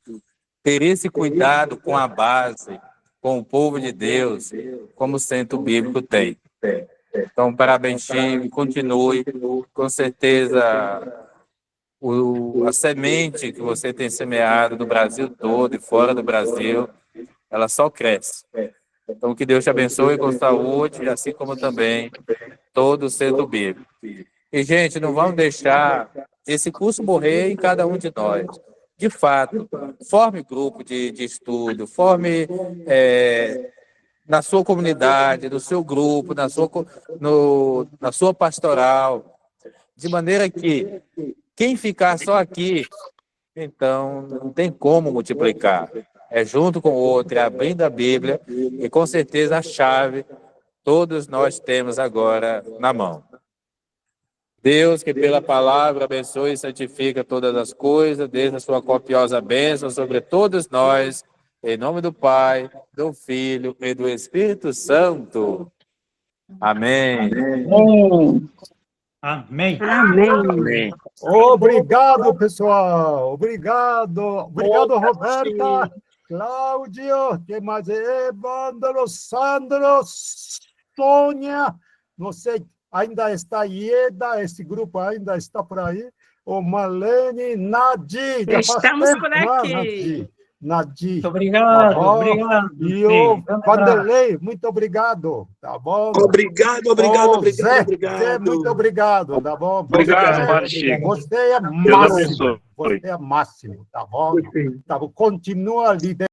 ter esse cuidado com a base, com o povo de Deus, como o Centro Bíblico tem. Então, parabéns, Chico, continue. Com certeza, a semente que você tem semeado no Brasil todo e fora do Brasil, ela só cresce. Então, que Deus te abençoe com saúde, assim como também todo o Centro Bíblico. E, gente, não vamos deixar esse curso morrer em cada um de nós. De fato, forme grupo de estudo, forme na sua comunidade, no seu grupo, na sua pastoral, de maneira que quem ficar só aqui, então não tem como multiplicar. É junto com o outro, é abrindo a Bíblia, e com certeza a chave todos nós temos agora na mão. Deus, que pela palavra abençoe e santifica todas as coisas, desde a sua copiosa bênção sobre todos nós, em nome do Pai, do Filho e do Espírito Santo. Amém. Amém. Amém. Obrigado, pessoal. Obrigado. Obrigado, Roberta, Cláudio, que mais é? Evandro, Sandro, Sônia, não sei, ainda está Ieda, esse grupo ainda está por aí. O Marlene, Nadir. Estamos por aqui. Nadir. Muito obrigado, tá obrigado. E o Vanderlei, muito obrigado, tá bom? Obrigado. Zé, muito obrigado, tá bom? Obrigado, Padre Chico. Você é Deus máximo, abençoe. você é máximo, tá bom? Tá bom? Continua liderando.